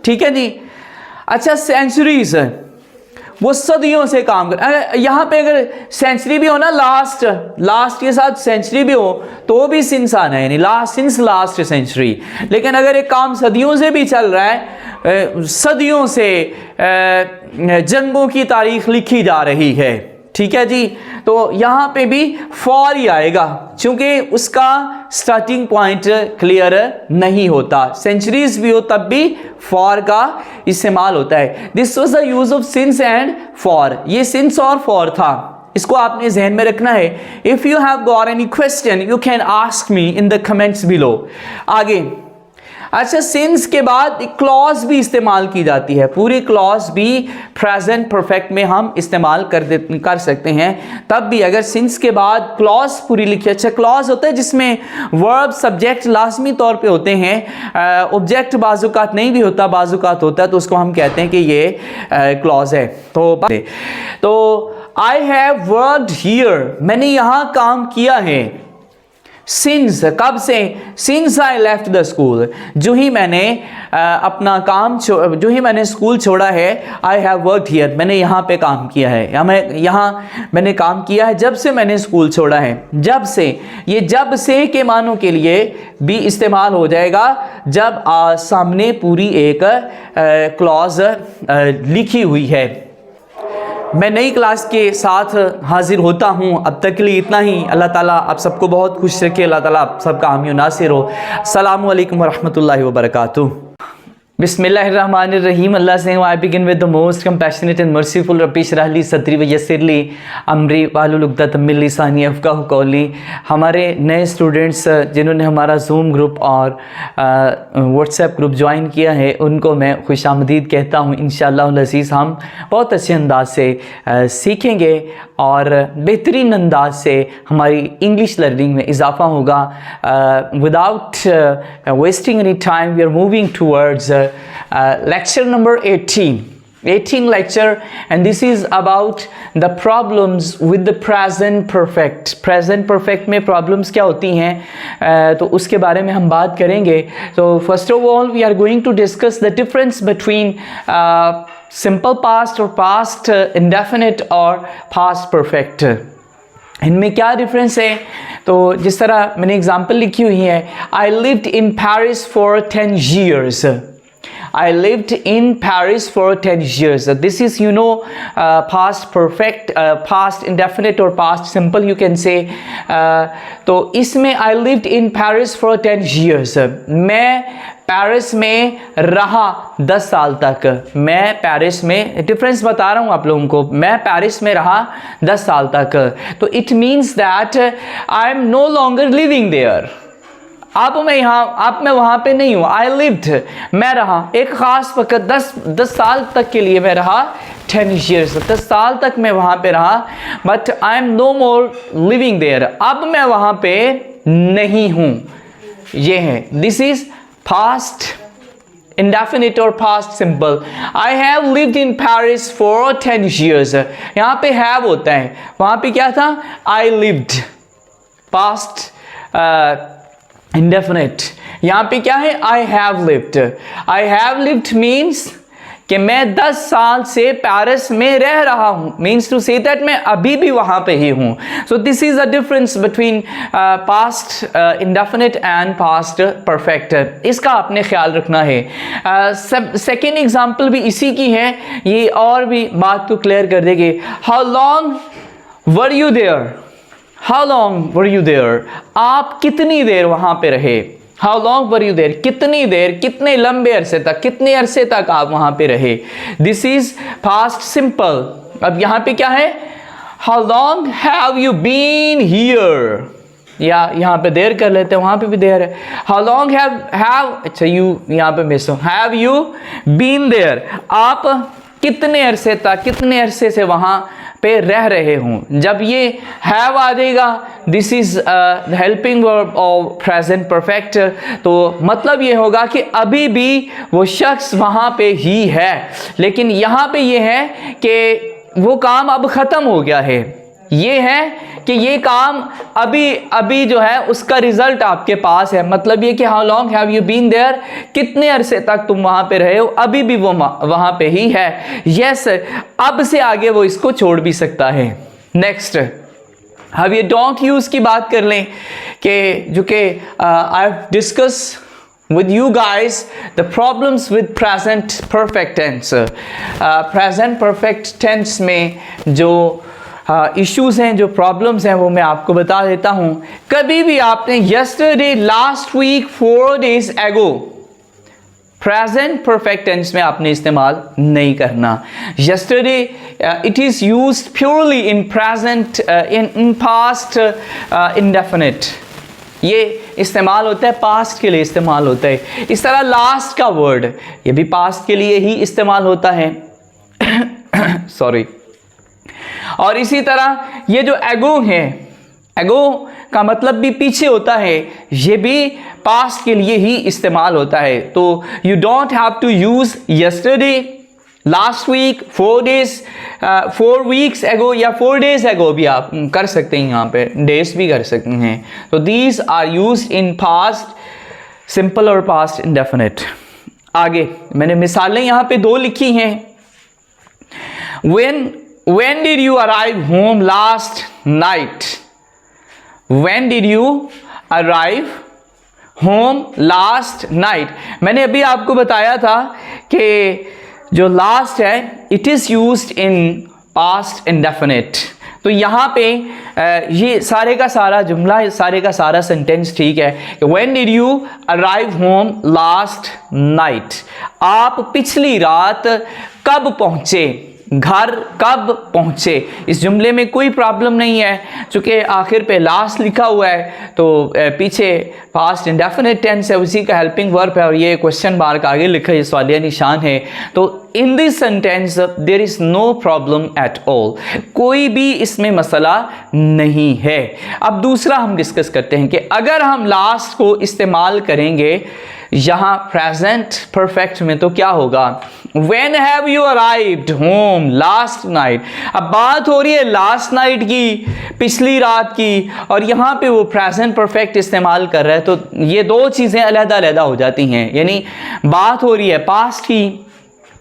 ठीक है जी। अच्छा, सेंचुरीज, वो सदियों से काम कर, यहाँ पे अगर सेंचुरी भी हो ना, लास्ट के साथ सेंचुरी भी हो तो भी सिंस आना है, यानी सिंस लास्ट सेंचुरी। लेकिन अगर एक काम सदियों से भी चल रहा है, सदियों से जंगों की तारीख लिखी जा रही है, ठीक है जी, तो यहाँ पे भी फॉर ही आएगा क्योंकि उसका स्टार्टिंग पॉइंट क्लियर नहीं होता। सेंचुरीज भी हो तब भी फॉर का इस्तेमाल होता है। This was the use of since and for, ये सिंस और फॉर था, इसको आपने जहन में रखना है। If you have got any question you can ask me in the comments below. आगे, अच्छा, सिंस के बाद क्लॉज भी इस्तेमाल की जाती है, पूरी क्लॉज भी प्रेजेंट परफेक्ट में हम इस्तेमाल कर सकते हैं। तब भी अगर सिंस के बाद क्लॉज पूरी लिखी, अच्छा क्लॉज होता है जिसमें वर्ब सब्जेक्ट लाजमी तौर पे होते हैं, ऑब्जेक्ट बाजुकात नहीं भी होता, बाजुकात होता है, तो उसको हम कहते हैं कि ये क्लॉज है। तो आई हैव वर्कड हियर, मैंने यहाँ काम किया है। सिंस, कब से, since I left the school, जो ही मैंने अपना काम जो ही मैंने स्कूल छोड़ा है, आई हैव वर्कड हियर, मैंने यहाँ पे काम किया है, या मैंने काम किया है जब से मैंने स्कूल छोड़ा है। जब से, ये जब से के मानों के लिए भी इस्तेमाल हो जाएगा जब सामने पूरी एक क्लॉज लिखी हुई है। मैं नई क्लास के साथ हाजिर होता हूँ, अब तक के लिए इतना ही। अल्लाह ताला आप सबको बहुत खुश रखे, अल्लाह ताला आप सबका हामी नासिर हो। अस्सलामु अलैकुम वरहमतुल्लाहि वबरकातुहू। बिस्मिल्लाहिर्रहमानिर्रहीम। अल्लाह से I begin with the most compassionate and merciful रब्बी इश्रह ली सदरी व यस्सिर ली अमरी वाहलुल उक़दतम मिन लिसानी यफ़क़हू क़ौली। हमारे नए स्टूडेंट्स जिन्होंने हमारा जूम ग्रुप और व्हाट्सएप ग्रुप ज्वाइन किया है उनको मैं खुशामदीद कहता हूँ। इंशाअल्लाह अज़ीज़ हम बहुत अच्छे अंदाज से सीखेंगे और बेहतरीन अंदाज से हमारी इंग्लिश लर्निंग में इजाफ़ा होगा। Without wasting any time we are moving towards lecture number 18 lecture, and this is about the problems with the present perfect। present perfect में problems क्या होती हैं, तो उसके बारे में हम बात करेंगे। तो first of all we are going to discuss the difference between simple past or past indefinite और past perfect। इनमें क्या डिफरेंस है, तो जिस तरह मैंने एग्जांपल लिखी हुई है, I lived in Paris for 10 years। I lived in Paris for 10 years। This is, you know, past perfect, past indefinite or past simple you can say। तो इसमें I lived in Paris for 10 years। मैं Paris में रहा 10 साल तक। मैं Paris में, difference बता रहा हूँ आप लोगों को, मैं पेरिस में रहा 10 साल तक। तो it means that I am no longer living there. अब मैं वहाँ पे नहीं हूँ। आई लिव्ड, मैं रहा, एक ख़ास वक्त 10 साल तक के लिए मैं रहा, 10 years, 10 साल तक मैं वहाँ पे रहा, but I am no more living there, अब मैं वहाँ पे नहीं हूँ। ये है, दिस इज पास्ट इंडेफिनिट और past simple. I have lived in Paris for 10 years, यहाँ पे हैव होता है, वहाँ पे क्या था, आई लिव्ड, पास्ट इंडेफिनिट। यहाँ पे क्या है, I have lived. I have lived means कि मैं 10 साल से पेरिस में रह रहा हूँ, मीन्स टू से दैट मैं अभी भी वहाँ पे ही हूँ। So this is a difference between past indefinite and past perfect, इसका आपने ख्याल रखना है। सेकेंड एग्जाम्पल भी इसी की है, ये और भी बात को क्लियर कर देगी। How long were you there, how long were you there, आप कितनी देर वहाँ पे रहे। How long were you there, कितनी देर, कितने लंबे अरसे तक, कितने अरसे तक आप वहाँ पे रहे। This is past simple. अब यहाँ पे क्या है, how long have you been here, या यहाँ पे देर कर लेते हैं, वहाँ पे भी देर है। हाउ लॉन्ग हैव अच्छा यू यहाँ पे मिस हो, हैव यू बीन देयर, आप कितने अरसे तक, कितने अरसे से वहाँ पे रह रहे हूँ। जब ये हैव आ जाएगा, दिस इज हेल्पिंग वर्ब और प्रेजेंट परफेक्ट, तो मतलब ये होगा कि अभी भी वो शख्स वहाँ पे ही है, लेकिन यहाँ पे ये है कि वो काम अब ख़त्म हो गया है। ये है कि ये काम अभी जो है उसका रिजल्ट आपके पास है। मतलब ये कि how long have you been there, कितने अरसे तक तुम वहाँ पे रहे हो, अभी भी वो वहाँ पे ही है। यस, अब से आगे वो इसको छोड़ भी सकता है। नेक्स्ट, अब ये डोंट यूज की बात कर लें कि जो कि I have discuss with you guys the problems with present perfect tense। present perfect tense में जो इश्यूज हैं, जो प्रॉब्लम्स हैं, वो मैं आपको बता देता हूँ। कभी भी आपने yesterday, last week, 4 days ago present perfect tense में आपने इस्तेमाल नहीं करना। yesterday it is used purely in present in past indefinite, ये इस्तेमाल होता है, पास्ट के लिए इस्तेमाल होता है। इस तरह लास्ट का वर्ड, ये भी पास्ट के लिए ही इस्तेमाल होता है सॉरी। और इसी तरह ये जो एगो है, एगो का मतलब भी पीछे होता है, ये भी पास्ट के लिए ही इस्तेमाल होता है। तो you don't have to use yesterday, last week, 4 days, 4 weeks ago या 4 days ago भी आप कर सकते हैं, यहाँ पे डेज भी कर सकते हैं। तो these are used in past simple और पास्ट इंडेफिनिट। आगे मैंने मिसालें यहाँ पे 2 लिखी हैं। When did you arrive home last night? When did you arrive home last night? मैंने अभी आपको बताया था कि जो लास्ट है it is used in past indefinite. तो यहाँ पे ये सारे का सारा जुमला, सारे का सारा सेंटेंस ठीक है कि When did you arrive home last night? आप पिछली रात कब पहुँचे, घर कब पहुँचे। इस जुमले में कोई प्रॉब्लम नहीं है, चूँकि आखिर पे लास्ट लिखा हुआ है तो पीछे पास्ट इंडेफिनिट टेंस है, उसी का हेल्पिंग वर्ब है और ये क्वेश्चन मार्क आगे लिखा है, सवालिया निशान है। तो in this sentence there is no problem at all, कोई भी इसमें मसला नहीं है। अब दूसरा हम डिस्कस करते हैं कि अगर हम लास्ट को इस्तेमाल करेंगे यहाँ प्रेजेंट परफेक्ट में तो क्या होगा। When have you arrived home last night? अब बात हो रही है लास्ट नाइट की, पिछली रात की, और यहाँ पे वो प्रेजेंट परफेक्ट इस्तेमाल कर रहा है, तो ये 2 चीज़ें अलग-अलग हो जाती हैं। यानी बात हो रही है पास्ट की,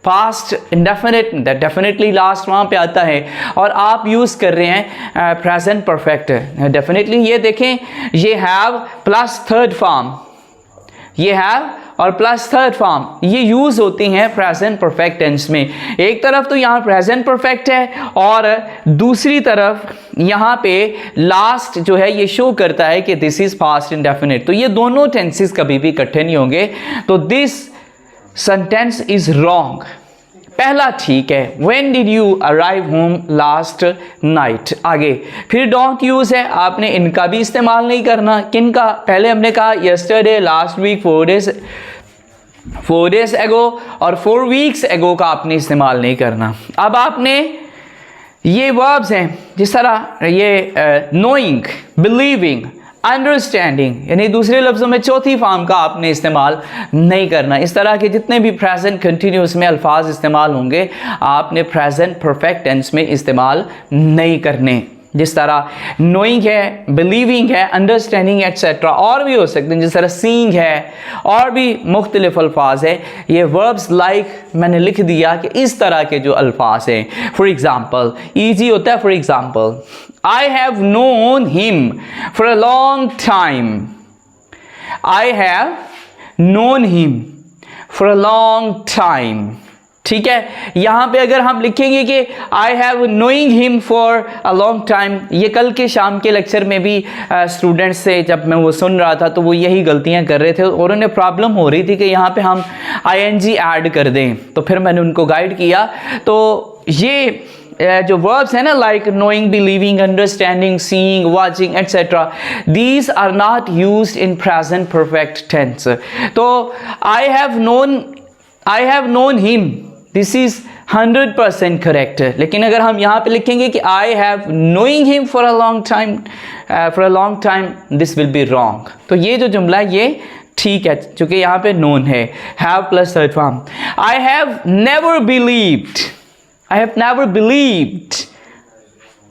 पास्ट इंडेफिनिट, डेफिनेटली लास्ट वहाँ पे आता है, और आप यूज़ कर रहे हैं प्रेजेंट परफेक्ट। डेफिनेटली ये देखें, ये हैव प्लस थर्ड फॉर्म, ये हैव और प्लस थर्ड फॉर्म, ये यूज़ होती हैं प्रेजेंट परफेक्ट टेंस में। एक तरफ तो यहाँ प्रेजेंट परफेक्ट है और दूसरी तरफ यहाँ पे लास्ट जो है ये शो करता है कि दिस इज़ पास्ट इंडेफिनिट। तो ये दोनों टेंसेस कभी भी इकट्ठे नहीं होंगे, तो दिस सेंटेंस इज़ रॉन्ग। पहला ठीक है, when did you arrive home last night। आगे फिर डोंट यूज है, आपने इनका भी इस्तेमाल नहीं करना। किनका? पहले हमने कहा yesterday, last week, 4 days ago और 4 weeks ago का आपने इस्तेमाल नहीं करना। अब आपने ये वर्ब्स हैं जिस तरह ये knowing, believing, अंडरस्टैंडिंग, यानी दूसरे लफ्ज़ों में चौथी फॉर्म का आपने इस्तेमाल नहीं करना। इस तरह के जितने भी प्रेजेंट कंटिन्यूस में अल्फाज इस्तेमाल होंगे आपने प्रेजेंट परफेक्ट टेंस में इस्तेमाल नहीं करने। जिस तरह नोइंग है, बिलीविंग है, अंडरस्टैंडिंग एट्सेट्रा, और भी हो सकते हैं जिस तरह सीइंग है, और भी मुख्तलिफ अल्फाज है। ये वर्ब्स लाइक मैंने लिख दिया कि इस तरह के जो अल्फाज हैं। फॉर एग्जाम्पल ईजी होता है, for example I have known him for a long time। I have known him for a long time। ठीक है, यहाँ पे अगर हम लिखेंगे कि I have knowing him for a long time, ये कल के शाम के लेक्चर में भी स्टूडेंट्स से जब मैं वो सुन रहा था तो वो यही गलतियाँ कर रहे थे और उन्हें प्रॉब्लम हो रही थी कि यहाँ पे हम ing ऐड कर दें। तो फिर मैंने उनको गाइड किया। तो ये जो वर्ब्स है ना, like knowing, believing, understanding, seeing, watching etcetera, these are not used in present perfect tense. तो I have known him, this is 100% correct. लेकिन अगर हम यहाँ पे लिखेंगे कि I have knowing him for a long time, this will be wrong. तो ये जो जुमला है ये ठीक है चूंकि यहाँ पे नोन है, have plus third form. I have never believed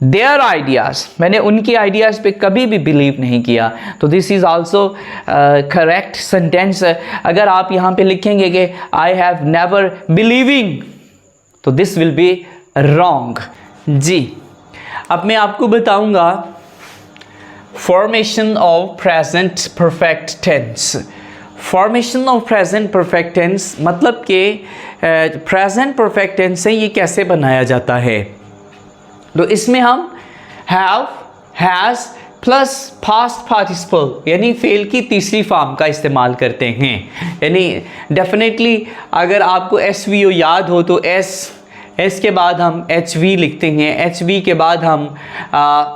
their ideas, मैंने उनके आइडियाज पे कभी भी बिलीव नहीं किया। तो this is also correct sentence. अगर आप यहाँ पे लिखेंगे कि आई हैव नेवर बिलीविंग, तो दिस विल बी रॉन्ग। जी, अब मैं आपको बताऊंगा formation of present perfect tense. Formation of present perfect tense मतलब कि प्रेजेंट परफेक्ट टेंस से ये कैसे बनाया जाता है। तो इसमें हम have, has plus past participle यानी फेल की तीसरी फॉर्म का इस्तेमाल करते हैं। यानी डेफिनेटली अगर आपको SVO याद हो तो एस के बाद हम HV लिखते हैं, HV के बाद हम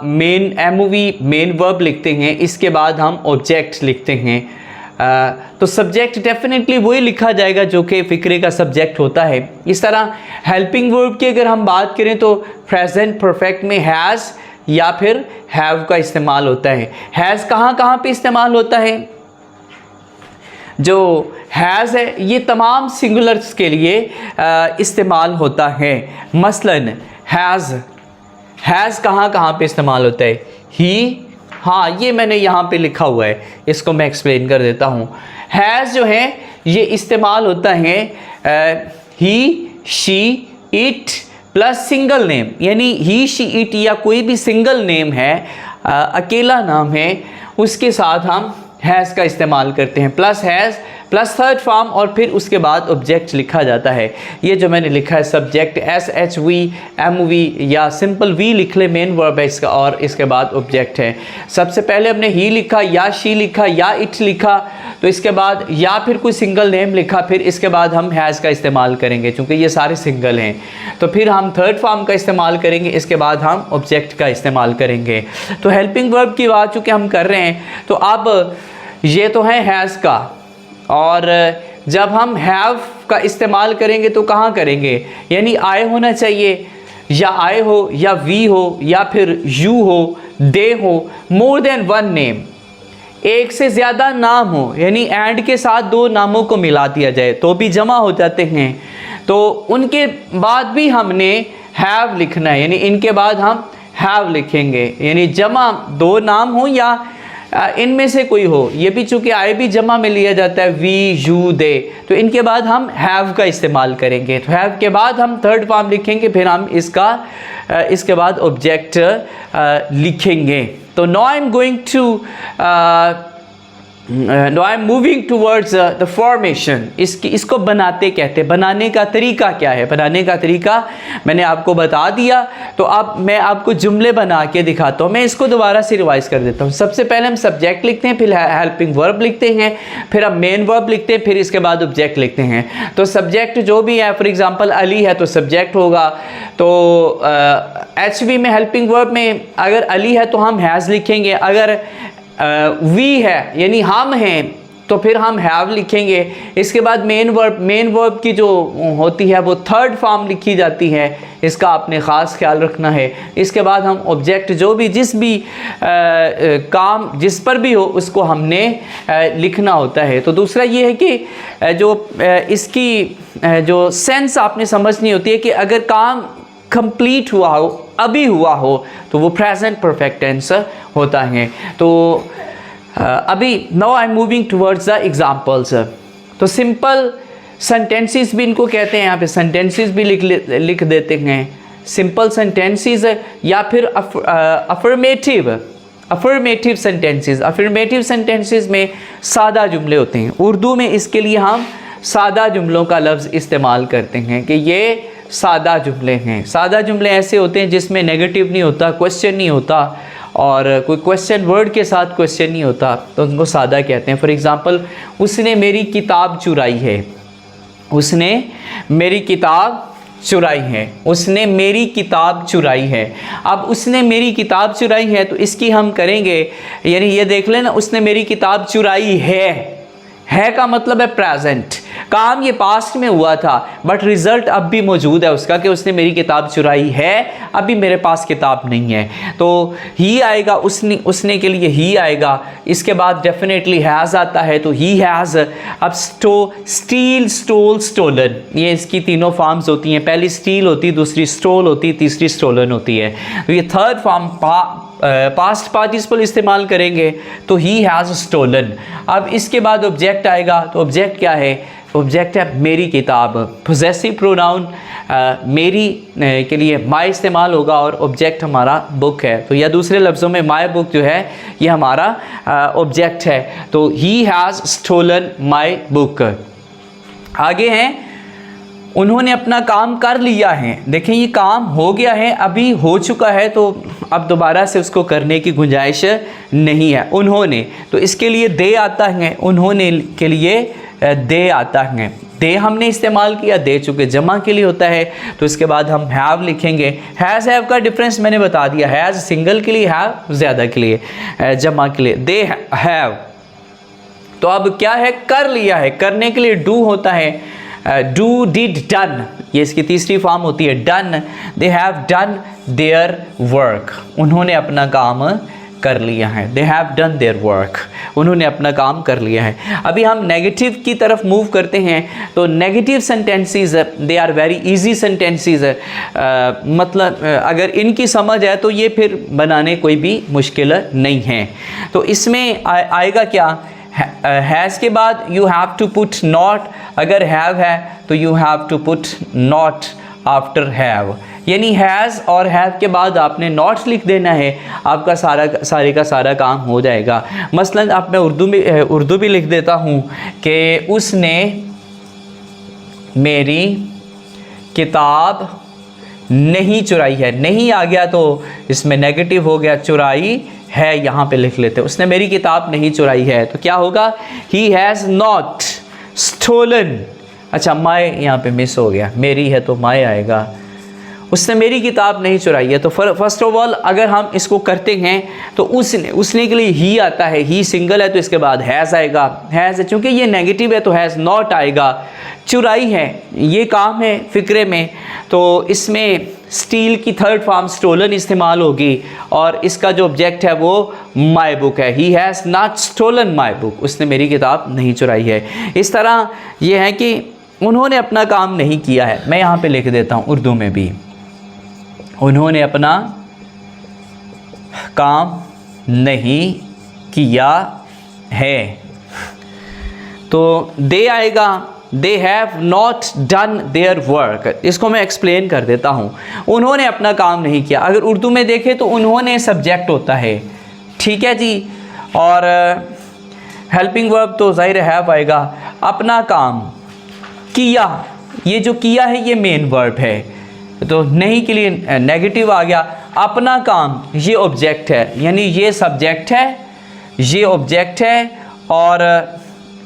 मेन MOV मेन वर्ब लिखते हैं, इसके बाद हम ऑब्जेक्ट लिखते हैं। तो सब्जेक्ट डेफिनेटली वही लिखा जाएगा जो कि फ़िक्रे का सब्जेक्ट होता है। इस तरह हेल्पिंग वर्ब की अगर हम बात करें तो प्रेजेंट परफेक्ट में हैज़ या फिर हैव का इस्तेमाल होता है। हैज़ कहाँ पे इस्तेमाल होता है? जो हैज़ है ये तमाम सिंगुलर्स के लिए इस्तेमाल होता है। मसलन हैज़ कहाँ पे इस्तेमाल होता है? ही, हाँ ये मैंने यहाँ पे लिखा हुआ है, इसको मैं एक्सप्लेन कर देता हूँ। हैज़ जो है ये इस्तेमाल होता है he, she, it plus single name, यानी ही, शी, इट या कोई भी सिंगल नेम है, अकेला नाम है, उसके साथ हम हैज़ का इस्तेमाल करते हैं। Plus has plus third form और फिर उसके बाद ऑब्जेक्ट लिखा जाता है। ये जो मैंने लिखा है सब्जेक्ट SHV MV या सिंपल V लिख ले, मेन वर्ब है इसका, और इसके बाद ऑब्जेक्ट है। सबसे पहले हमने ही लिखा या शी लिखा या इट लिखा, तो इसके बाद या फिर कोई सिंगल नेम लिखा, फिर इसके बाद हम हैज़ का इस्तेमाल करेंगे चूँकि ये सारे सिंगल हैं। तो फिर हम थर्ड फॉर्म का इस्तेमाल करेंगे, इसके बाद हम ऑब्जेक्ट का इस्तेमाल करेंगे। तो हेल्पिंग वर्ब की बात चूँकि हम कर रहे हैं, तो अब ये तो है हैज़ का, और जब हम हैव का इस्तेमाल करेंगे तो कहाँ करेंगे? यानी आई होना चाहिए, या आई हो या वी हो या फिर यू हो, दे हो, मोर देन वन नेम, एक से ज़्यादा नाम हो, यानी एंड के साथ दो नामों को मिला दिया जाए तो भी जमा हो जाते हैं। तो उनके बाद भी हमने हैव लिखना है, यानी इनके बाद हम हैव लिखेंगे, यानी जमा दो नाम हो या इनमें से कोई हो। ये भी चूँकि आई भी जमा में लिया जाता है, वी, यू, दे, तो इनके बाद हम हैव का इस्तेमाल करेंगे। तो हैव के बाद हम थर्ड फॉर्म लिखेंगे, फिर हम इसके बाद ऑब्जेक्ट लिखेंगे। तो now I am going to no I am moving towards the formation, इसको बनाते कहते हैं। बनाने का तरीका क्या है? बनाने का तरीका मैंने आपको बता दिया। तो अब मैं आपको जुमले बना के दिखाता हूँ। मैं इसको दोबारा से रिवाइज कर देता हूँ। सबसे पहले हम सब्जेक्ट लिखते हैं, फिर हेल्पिंग वर्ब लिखते हैं, फिर हम मेन वर्ब लिखते हैं, फिर इसके बाद ऑब्जेक्ट लिखते हैं। तो सब्जेक्ट जो भी है, फॉर एग्जांपल अली है तो सब्जेक्ट होगा। तो HV में हेल्पिंग वर्ब में अगर अली है तो हम हैज़ लिखेंगे। अगर वी है यानी हम हैं तो फिर हम हैव लिखेंगे। इसके बाद मेन वर्ब की जो होती है वो थर्ड फॉर्म लिखी जाती है, इसका आपने ख़ास ख्याल रखना है। इसके बाद हम ऑब्जेक्ट जो भी जिस भी काम जिस पर भी हो उसको हमने लिखना होता है। तो दूसरा ये है कि इसकी जो सेंस आपने समझनी होती है कि अगर काम कंप्लीट हुआ हो, अभी हुआ हो, तो वो प्रेजेंट परफेक्ट टेंस होता है। तो अभी now I am moving towards the examples. तो सिंपल सेंटेंसेस भी इनको कहते हैं, यहाँ पे सेंटेंसेस भी लिख देते हैं। सिंपल सेंटेंसेस या फिर अफर्मेटिव सेंटेंसेस। अफर्मेटिव सेंटेंसेस में सादा जुमले होते हैं। उर्दू में इसके लिए हम सादा जुमलों का लफ्ज़ इस्तेमाल करते हैं कि ये सादा जुमले हैं। सादा जुमले ऐसे होते हैं जिसमें नेगेटिव नहीं होता, क्वेश्चन नहीं होता, और कोई क्वेश्चन वर्ड के साथ क्वेश्चन नहीं होता, तो उनको सादा कहते हैं। फॉर एग्जांपल, उसने मेरी किताब चुराई है। उसने मेरी किताब चुराई है। उसने मेरी किताब चुराई है। अब उसने मेरी किताब चुराई है तो इसकी हम करेंगे, यानी ये देख लेना, उसने मेरी किताब चुराई है का मतलब है प्रेजेंट। काम ये पास्ट में हुआ था बट रिजल्ट अब भी मौजूद है उसका कि उसने मेरी किताब चुराई है, अभी मेरे पास किताब नहीं है। तो ही आएगा, उसने के लिए ही आएगा। इसके बाद डेफिनेटली हैज़ आता है तो ही हैज़। अब स्टील, स्टोल, स्टोलन, ये इसकी तीनों फॉर्म्स होती हैं। पहली स्टील होती है, दूसरी स्टोल होती है, तीसरी स्टोलन होती है। तो ये थर्ड फॉर्म पास्ट पार्टिसिपल इस्तेमाल करेंगे तो ही हैज़ स्टोलन। अब इसके बाद ऑब्जेक्ट आएगा। तो ऑब्जेक्ट क्या है? ऑब्जेक्ट है मेरी किताब। पोजेसिव प्रोनाउन मेरी के लिए माय इस्तेमाल होगा और ऑब्जेक्ट हमारा बुक है। तो या दूसरे लफ्ज़ों में माय बुक जो है ये हमारा ऑब्जेक्ट है। तो he has stolen my book. आगे हैं, उन्होंने अपना काम कर लिया है। देखें, ये काम हो गया है, अभी हो चुका है, तो अब दोबारा से उसको करने की गुंजाइश नहीं है। उन्होंने, तो इसके लिए दे आता है। उन्होंने के लिए दे आता है। दे हमने इस्तेमाल किया, दे चुके जमा के लिए होता है। तो इसके बाद हम हैव लिखेंगे। हैज़ हैव का डिफरेंस मैंने बता दिया। हैज़ सिंगल के लिए, हैव ज़्यादा के लिए, जमा के लिए। दे हैव, तो अब क्या है? कर लिया है। करने के लिए डू होता है। डू, डिड, डन, ये इसकी तीसरी फॉर्म होती है, done. They have done their work. उन्होंने अपना काम कर लिया है। They have done their work. उन्होंने अपना काम कर लिया है। अभी हम नेगेटिव की तरफ मूव करते हैं। तो negative sentences they are very easy sentences. मतलब अगर इनकी समझ है तो ये फिर बनाने कोई भी मुश्किल नहीं है। तो इसमें आएगा क्या? हैज़ के बाद you have to put not. अगर हैव है तो you have to put not after have, यानी हैज़ और हैव के बाद आपने नॉट लिख देना है। आपका सारे का सारा काम हो जाएगा। मसलन अब मैं उर्दू भी लिख देता हूँ कि उसने मेरी किताब नहीं चुराई है। नहीं आ गया तो इसमें नेगेटिव हो गया, चुराई है यहाँ पे लिख लेते हैं। उसने मेरी किताब नहीं चुराई है तो क्या होगा? He has not stolen. अच्छा, माय यहाँ पे मिस हो गया, मेरी है तो माय आएगा। उसने मेरी किताब नहीं चुराई है। तो फर्स्ट ऑफ ऑल अगर हम इसको करते हैं तो उसने के लिए ही आता है। ही सिंगल है तो इसके बाद हैज़ आएगा। हैज़ है, चूँकि ये नेगेटिव है तो हैज़ नॉट आएगा। चुराई है, ये काम है फ़िक्रे में, तो इसमें स्टील की थर्ड फॉर्म स्टोलन इस्तेमाल होगी और इसका जो ऑब्जेक्ट है वो माई बुक है। He has not stolen my book. उसने मेरी किताब नहीं चुराई है। इस तरह ये है कि उन्होंने अपना काम नहीं किया है। मैं यहाँ पे लिख देता हूँ उर्दू में भी, उन्होंने अपना काम नहीं किया है। तो दे आएगा। दे have not done their work. इसको मैं एक्सप्लेन कर देता हूँ। उन्होंने अपना काम नहीं किया, अगर उर्दू में देखें तो उन्होंने सब्जेक्ट होता है, ठीक है जी। और हेल्पिंग वर्ब तो ज़ाहिर हैव आएगा। अपना काम किया, ये जो किया है ये मेन वर्ब है, तो नहीं के लिए नेगेटिव आ गया। अपना काम ये ऑब्जेक्ट है, यानी ये सब्जेक्ट है, ये ऑब्जेक्ट है और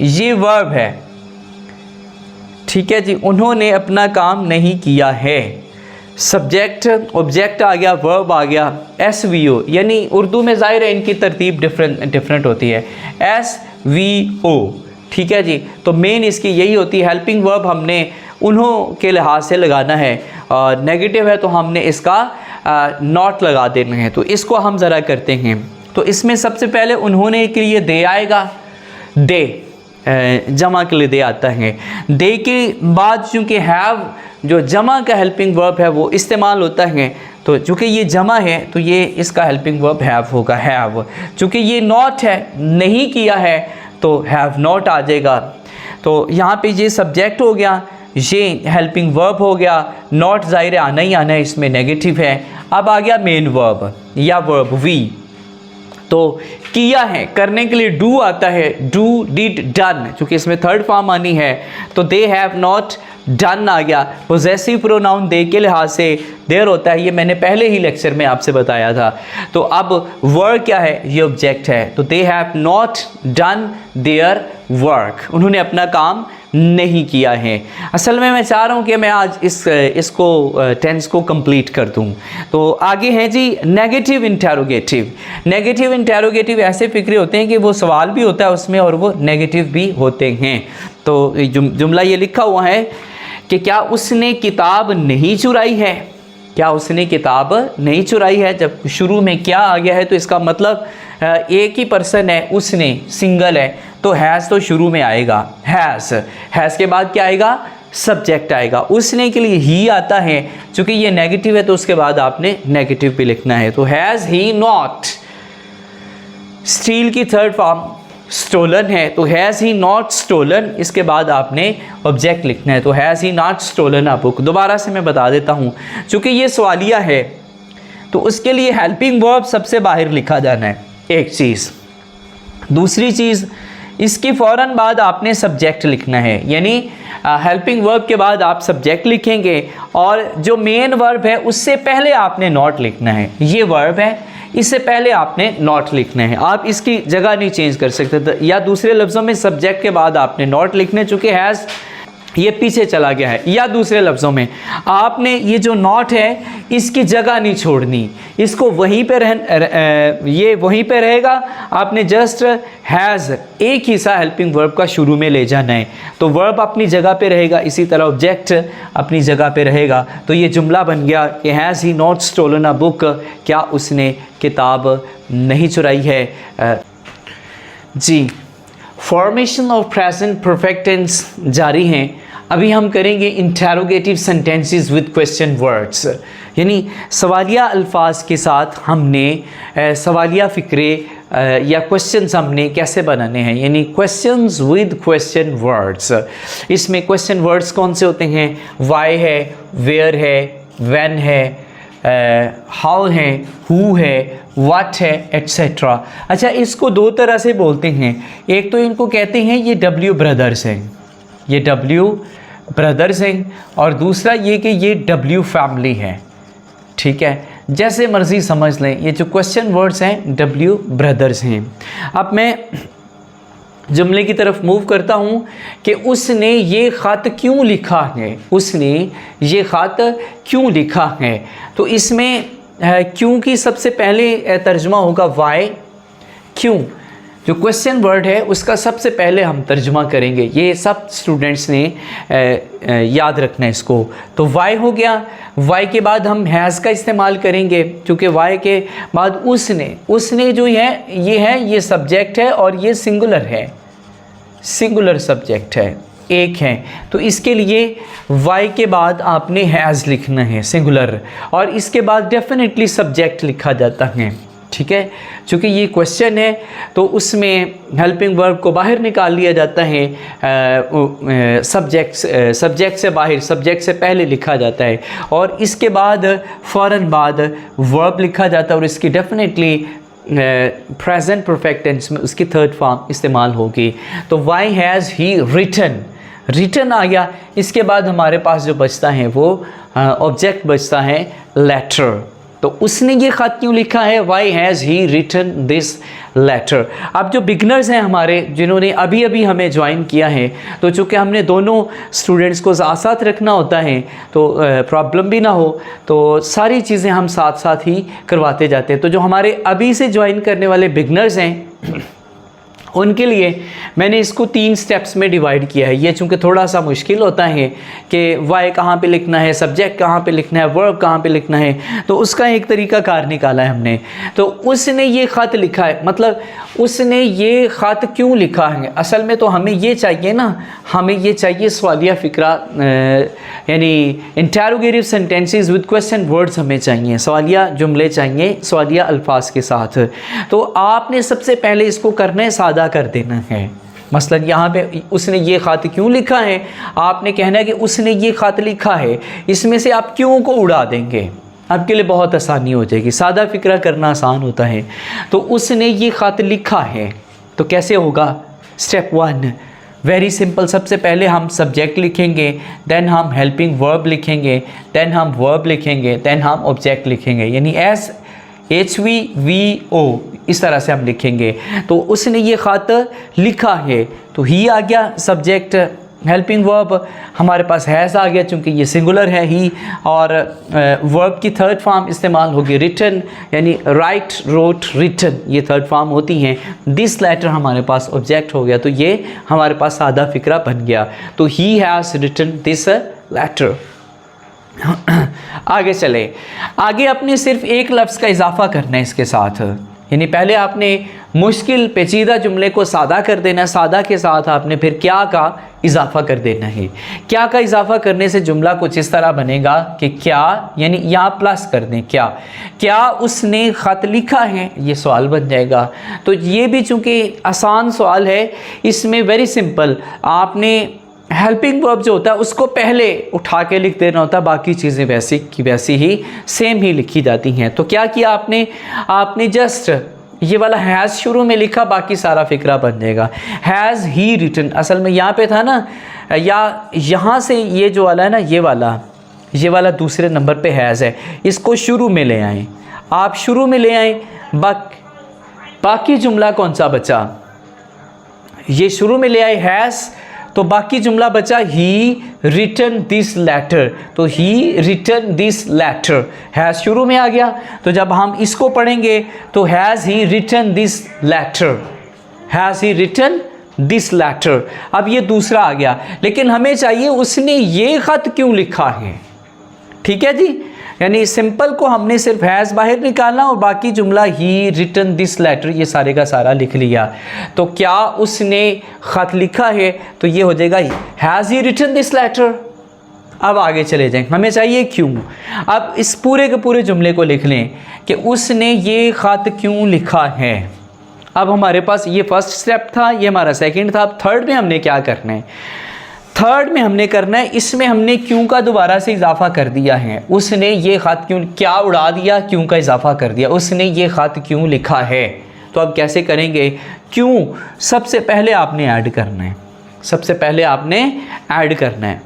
ये वर्ब है। ठीक है जी, उन्होंने अपना काम नहीं किया है। सब्जेक्ट ऑब्जेक्ट आ गया, वर्ब आ गया, SVO, यानी उर्दू में ज़ाहिर है इनकी तरतीब डिफरेंट होती है, SVO। ठीक है जी, तो मेन इसकी यही होती है। हेल्पिंग वर्ब हमने उन्हों के लिहाज से लगाना है, और नेगेटिव है तो हमने इसका नॉट लगा देना है। तो इसको हम ज़रा करते हैं। तो इसमें सबसे पहले उन्होंने के लिए दे आएगा, दे जमा के लिए दे आता है। दे के बाद चूँकि हैव जो जमा का हेल्पिंग वर्ब है वो इस्तेमाल होता है, तो चूँकि ये जमा है तो ये इसका हेल्पिंग वर्ब हैव होगा, हैव। चूँकि ये नॉट है, नहीं किया है, तो हैव नॉट आ जाएगा। तो यहाँ पे ये सब्जेक्ट हो गया, ये हेल्पिंग वर्ब हो गया, नॉट ज़ाहिर आना ही आना है, इसमें नेगेटिव है। अब आ गया मेन वर्ब या वर्ब वी। तो किया है, करने के लिए डू आता है, डू, डिड, डन, क्योंकि इसमें थर्ड फॉर्म आनी है, तो दे हैव नॉट डन आ गया। पोजेसिव प्रोनाउन दे के लिहाज से देयर होता है, ये मैंने पहले ही लेक्चर में आपसे बताया था। तो अब वर्क क्या है, ये ऑब्जेक्ट है, तो दे have not done their work, उन्होंने अपना काम नहीं किया है। असल में मैं चाह रहा हूँ कि मैं आज इसको टेंस को कंप्लीट कर दूँ। तो आगे है जी नेगेटिव इंटेरोगेटिव। नेगेटिव इंटेरोगेटिव ऐसे फिक्रे होते हैं कि वो सवाल भी होता है उसमें और वो नेगेटिव भी होते हैं। तो जुमला ये लिखा हुआ है कि क्या उसने किताब नहीं चुराई है, क्या उसने किताब नहीं चुराई है। जब शुरू में क्या आ गया है तो इसका मतलब एक ही पर्सन है, उसने सिंगल है, तो हैज़ तो शुरू में आएगा, हैज़ के बाद क्या आएगा, सब्जेक्ट आएगा। उसने के लिए ही आता है, चूँकि ये नेगेटिव है तो उसके बाद आपने नेगेटिव भी लिखना है। तो हैज़ ही नॉट, स्टील की थर्ड फॉर्म स्टोलन है, तो हैज़ ही नॉट स्टोलन, इसके बाद आपने ऑब्जेक्ट लिखना है। तो has he not stolen a book. दोबारा से मैं बता देता हूँ, चूँकि ये सवालिया है तो उसके लिए हेल्पिंग वर्ब सबसे बाहर लिखा जाना है, एक चीज़। दूसरी चीज़, इसके फ़ौरन बाद आपने सब्जेक्ट लिखना है, यानी हेल्पिंग वर्ब के बाद आप सब्जेक्ट लिखेंगे और जो मेन वर्ब है उससे पहले आपने नॉट लिखना है। ये वर्ब है, इससे पहले आपने नॉट लिखना है, आप इसकी जगह नहीं चेंज कर सकते। या दूसरे लफ्ज़ों में सब्जेक्ट के बाद आपने नॉट लिखने, चूँकि हैज़ ये पीछे चला गया है। या दूसरे लफ्ज़ों में आपने ये जो नॉट है इसकी जगह नहीं छोड़नी, इसको वहीं पे ये वहीं पे रहेगा, आपने जस्ट हैज़ एक हिस्सा हेल्पिंग वर्ब का शुरू में ले जाना है, तो वर्ब अपनी जगह पे रहेगा, इसी तरह ऑब्जेक्ट अपनी जगह पे रहेगा। तो ये जुमला बन गया कि has he not stolen a book, क्या उसने किताब नहीं चुराई है। जी, formation of present perfect tense जारी हैं। अभी हम करेंगे interrogative sentences with question words, यानी सवालिया अल्फाज के साथ हमने सवालिया फ़िक्रे या क्वेश्चंस हमने कैसे बनाने हैं, यानी क्वेश्चंस विद क्वेश्चन वर्ड्स। इसमें क्वेश्चन वर्ड्स कौन से होते हैं, वाई है, वेयर है, व्हेन है, हाउ है, हु है, व्हाट है, एट्सेट्रा। अच्छा, इसको दो तरह से बोलते हैं, एक तो इनको कहते हैं ये W ब्रदर्स हैं, ये W ब्रदर्स हैं, और दूसरा ये कि ये W फैमिली है। ठीक है, जैसे मर्ज़ी समझ लें, ये जो क्वेश्चन वर्ड्स हैं W ब्रदर्स हैं। अब मैं जुमले की तरफ मूव करता हूँ कि उसने ये ख़त क्यों लिखा है, उसने ये ख़त क्यों लिखा है। तो इसमें क्यों की सबसे पहले तर्जुमा होगा वाई, क्यों। जो क्वेश्चन वर्ड है उसका सबसे पहले हम तर्जुमा करेंगे, ये सब स्टूडेंट्स ने याद रखना है इसको। तो वाई हो गया, वाई के बाद हम हैज़ का इस्तेमाल करेंगे, क्योंकि वाई के बाद उसने जो है ये सब्जेक्ट है और ये सिंगुलर है, सिंगुलर सब्जेक्ट है, एक है। तो इसके लिए वाई के बाद आपने हैज़ लिखना है, सिंगुलर, और इसके बाद डेफिनेटली सब्जेक्ट लिखा जाता है। ठीक है, चूँकि ये क्वेश्चन है तो उसमें हेल्पिंग वर्ब को बाहर निकाल लिया जाता है, सब्जेक्ट से बाहर, सब्जेक्ट से पहले लिखा जाता है, और इसके बाद फ़ौरन बाद वर्ब लिखा जाता है, और इसकी डेफिनेटली प्रेजेंट परफेक्ट टेंस में उसकी थर्ड फॉर्म इस्तेमाल होगी। तो why has he written, written आ गया। इसके बाद हमारे पास जो बचता है वो ऑब्जेक्ट बचता है लेटर। तो उसने ये ख़त क्यों लिखा है, why has he written this letter. अब जो बिगनर्स हैं हमारे, जिन्होंने अभी अभी हमें ज्वाइन किया है, तो चूँकि हमने दोनों स्टूडेंट्स को साथ साथ रखना होता है तो प्रॉब्लम भी ना हो, तो सारी चीज़ें हम साथ साथ ही करवाते जाते हैं। तो जो हमारे अभी से ज्वाइन करने वाले बिगनर्स हैं उनके लिए मैंने इसको 3 स्टेप्स में डिवाइड किया है। ये चूँकि थोड़ा सा मुश्किल होता है कि वाई कहाँ पे लिखना है, सब्जेक्ट कहाँ पे लिखना है, वर्ब कहाँ पे लिखना है, तो उसका एक तरीका कार निकाला है हमने। तो उसने ये ख़त लिखा है, मतलब उसने ये ख़त क्यों लिखा है। असल में तो हमें ये चाहिए ना, हमें ये चाहिए सवालिया फ़िक्रा, यानी interrogative sentences with question words हमें चाहिए, सवालिया जुमले चाहिए सवालिया अल्फाज के साथ। तो आपने सबसे पहले इसको करना है, सादा कर देना है। मसलन यहाँ पे उसने ये ख़त क्यों लिखा है, आपने कहना है कि उसने ये ख़त लिखा है, इसमें से आप क्यों को उड़ा देंगे, आपके लिए बहुत आसानी हो जाएगी। सादा फ़िक्रा करना आसान होता है। तो उसने ये ख़त लिखा है, तो कैसे होगा। स्टेप 1 वेरी सिंपल, सबसे पहले हम सब्जेक्ट लिखेंगे, देन हम हेल्पिंग वर्ब लिखेंगे, देन हम वर्ब लिखेंगे, देन हम ऑब्जेक्ट लिखेंगे, यानी SHVO इस तरह से हम लिखेंगे। तो उसने ये ख़त लिखा है, तो ही आ गया सब्जेक्ट, हेल्पिंग वर्ब हमारे पास हैज़ आ गया चूँकि ये सिंगुलर है ही, और वर्ब की थर्ड फॉर्म इस्तेमाल होगी रिटन, यानी राइट, रोट, रिटन, ये थर्ड फॉर्म होती हैं। दिस लेटर हमारे पास ऑब्जेक्ट हो गया, तो ये हमारे पास सादा फ़िक्रा बन गया। तो he has written this letter. आगे चले, आगे अपने सिर्फ एक लफ्ज़ का इजाफा करना है इसके साथ, यानी पहले आपने मुश्किल पेचीदा जुमले को सादा कर देना, सादा के साथ आपने फिर क्या का इजाफा कर देना है। क्या का इजाफा करने से जुमला कुछ इस तरह बनेगा कि क्या, यानी यहाँ प्लस कर दें क्या, क्या उसने ख़त लिखा है, ये सवाल बन जाएगा। तो ये भी चूँकि आसान सवाल है, इसमें वेरी सिंपल, आपने हेल्पिंग वर्ब जो होता है उसको पहले उठा के लिख देना होता है, बाकी चीज़ें वैसी की वैसी ही सेम ही लिखी जाती हैं। तो क्या किया आपने जस्ट ये वाला हैज़ शुरू में लिखा, बाकी सारा फ़िक्रा बन जाएगा। हैज़ ही रिटन, असल में यहाँ पे था ना, या यहाँ से ये जो वाला है ना, ये वाला दूसरे नंबर पे हैज़ है, इसको शुरू में ले आएँ, आप शुरू में ले आएँ, बाकी जुमला कौन सा बचा, ये शुरू में ले आए हैज़, तो बाकी जुमला बचा ही रिटन दिस लेटर। तो he written this letter, has शुरू में आ गया, तो जब हम इसको पढ़ेंगे तो has he written this letter, has he written this letter. अब ये दूसरा आ गया, लेकिन हमें चाहिए उसने ये ख़त क्यों लिखा है। ठीक है जी, यानी सिंपल को हमने सिर्फ हैज़ बाहर निकालना और बाकी जुमला ही रिटन दिस लेटर ये सारे का सारा लिख लिया। तो क्या उसने ख़त लिखा है, तो ये हो जाएगा has he written this letter. अब आगे चले जाएं, हमें चाहिए क्यों। अब इस पूरे के पूरे जुमले को लिख लें कि उसने ये ख़त क्यों लिखा है। अब हमारे पास ये फर्स्ट स्टेप था, ये हमारा सेकंड था। अब थर्ड में हमने क्या करना है, थर्ड में हमने करना है, इसमें हमने क्यों का दोबारा से इजाफा कर दिया है। उसने ये ख़त क्यों, क्या उड़ा दिया, क्यों का इजाफा कर दिया, उसने ये ख़त क्यों लिखा है। तो अब कैसे करेंगे, क्यों सबसे पहले आपने ऐड करना है, सबसे पहले आपने ऐड करना है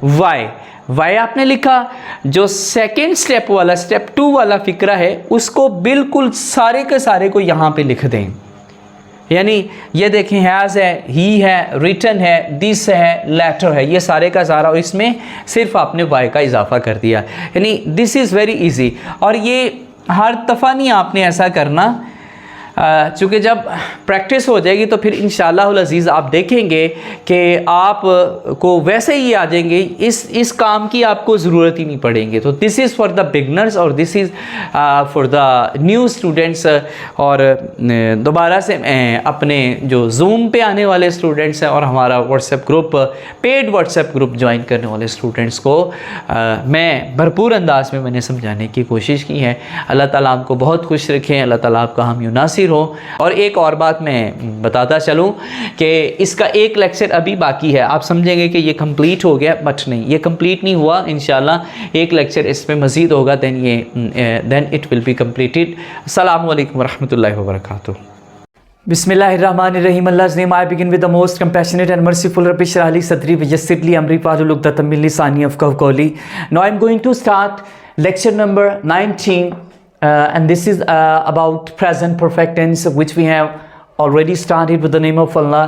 वाई आपने लिखा। जो सेकेंड स्टेप वाला, स्टेप 2 वाला फ़िक्रा है, उसको बिल्कुल सारे के सारे को यहाँ पे लिख दें। यानी ये देखें, हैज़ है, ही है, रिटन है, दिस है, लेटर है, ये सारे का सारा, और इसमें सिर्फ आपने वाई का इजाफा कर दिया। यानी दिस इज़ वेरी इजी, और ये हर दफ़ा नहीं आपने ऐसा करना, चूँकि जब प्रैक्टिस हो जाएगी तो फिर इंशाअल्लाह अज़ीज़ आप देखेंगे कि आप को वैसे ही आ जाएंगे, इस काम की आपको ज़रूरत ही नहीं पड़ेंगे। तो this is for the beginners और this is for the new students. और दोबारा से अपने जो जूम पे आने वाले स्टूडेंट्स हैं और हमारा WhatsApp group, paid WhatsApp group join करने वाले स्टूडेंट्स को मैं भरपूर अंदाज में मैंने समझाने की कोशिश की है। अल्लाह ताला आपको बहुत खुश रखें, अल्लाह ताला आपका हम यूनासिब मुतासिर हो। और एक और बात मैं बताता चलूँ कि इसका एक लेक्चर अभी बाकी है। आप समझेंगे कि ये कंप्लीट हो गया, बट नहीं, ये कंप्लीट नहीं हुआ। इंशाल्लाह एक लेक्चर इस पर मज़ीद होगा, then it will be completed. अस्सलामु अलैकुम वरहमतुल्लाहि वबरकातुहू। Bismillahirrahmanirrahim. Allah's name, I begin with the most compassionate and merciful. Rabbi shrah li sadri wa yassir li amri wahlul uqdatam min lisani yafqahu qawli. Now I'm going to start lecture number 19, and this is about present perfect tense, which we have already started with the name of Allah.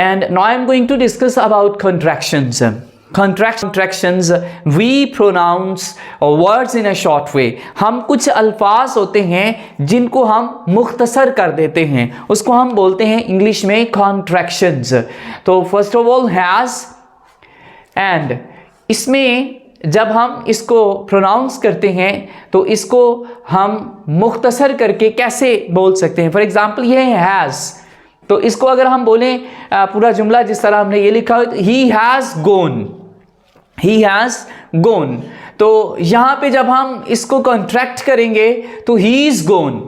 And now I'm going to discuss about contractions. Contractions, we pronounce words in a short way. हम कुछ अल्फाज होते हैं जिनको हम मुख्तसर कर देते हैं, उसको हम बोलते हैं इंग्लिश में contractions. तो first of all has, and इसमें जब हम इसको प्रोनाउंस करते हैं तो इसको हम मुख्तसर करके कैसे बोल सकते हैं। फॉर एग्जाम्पल ये है हैज़, तो इसको अगर हम बोलें पूरा जुमला जिस तरह हमने ये लिखा है, he has gone, he has गोन, तो यहाँ पे जब हम इसको कॉन्ट्रैक्ट करेंगे तो he is gonna,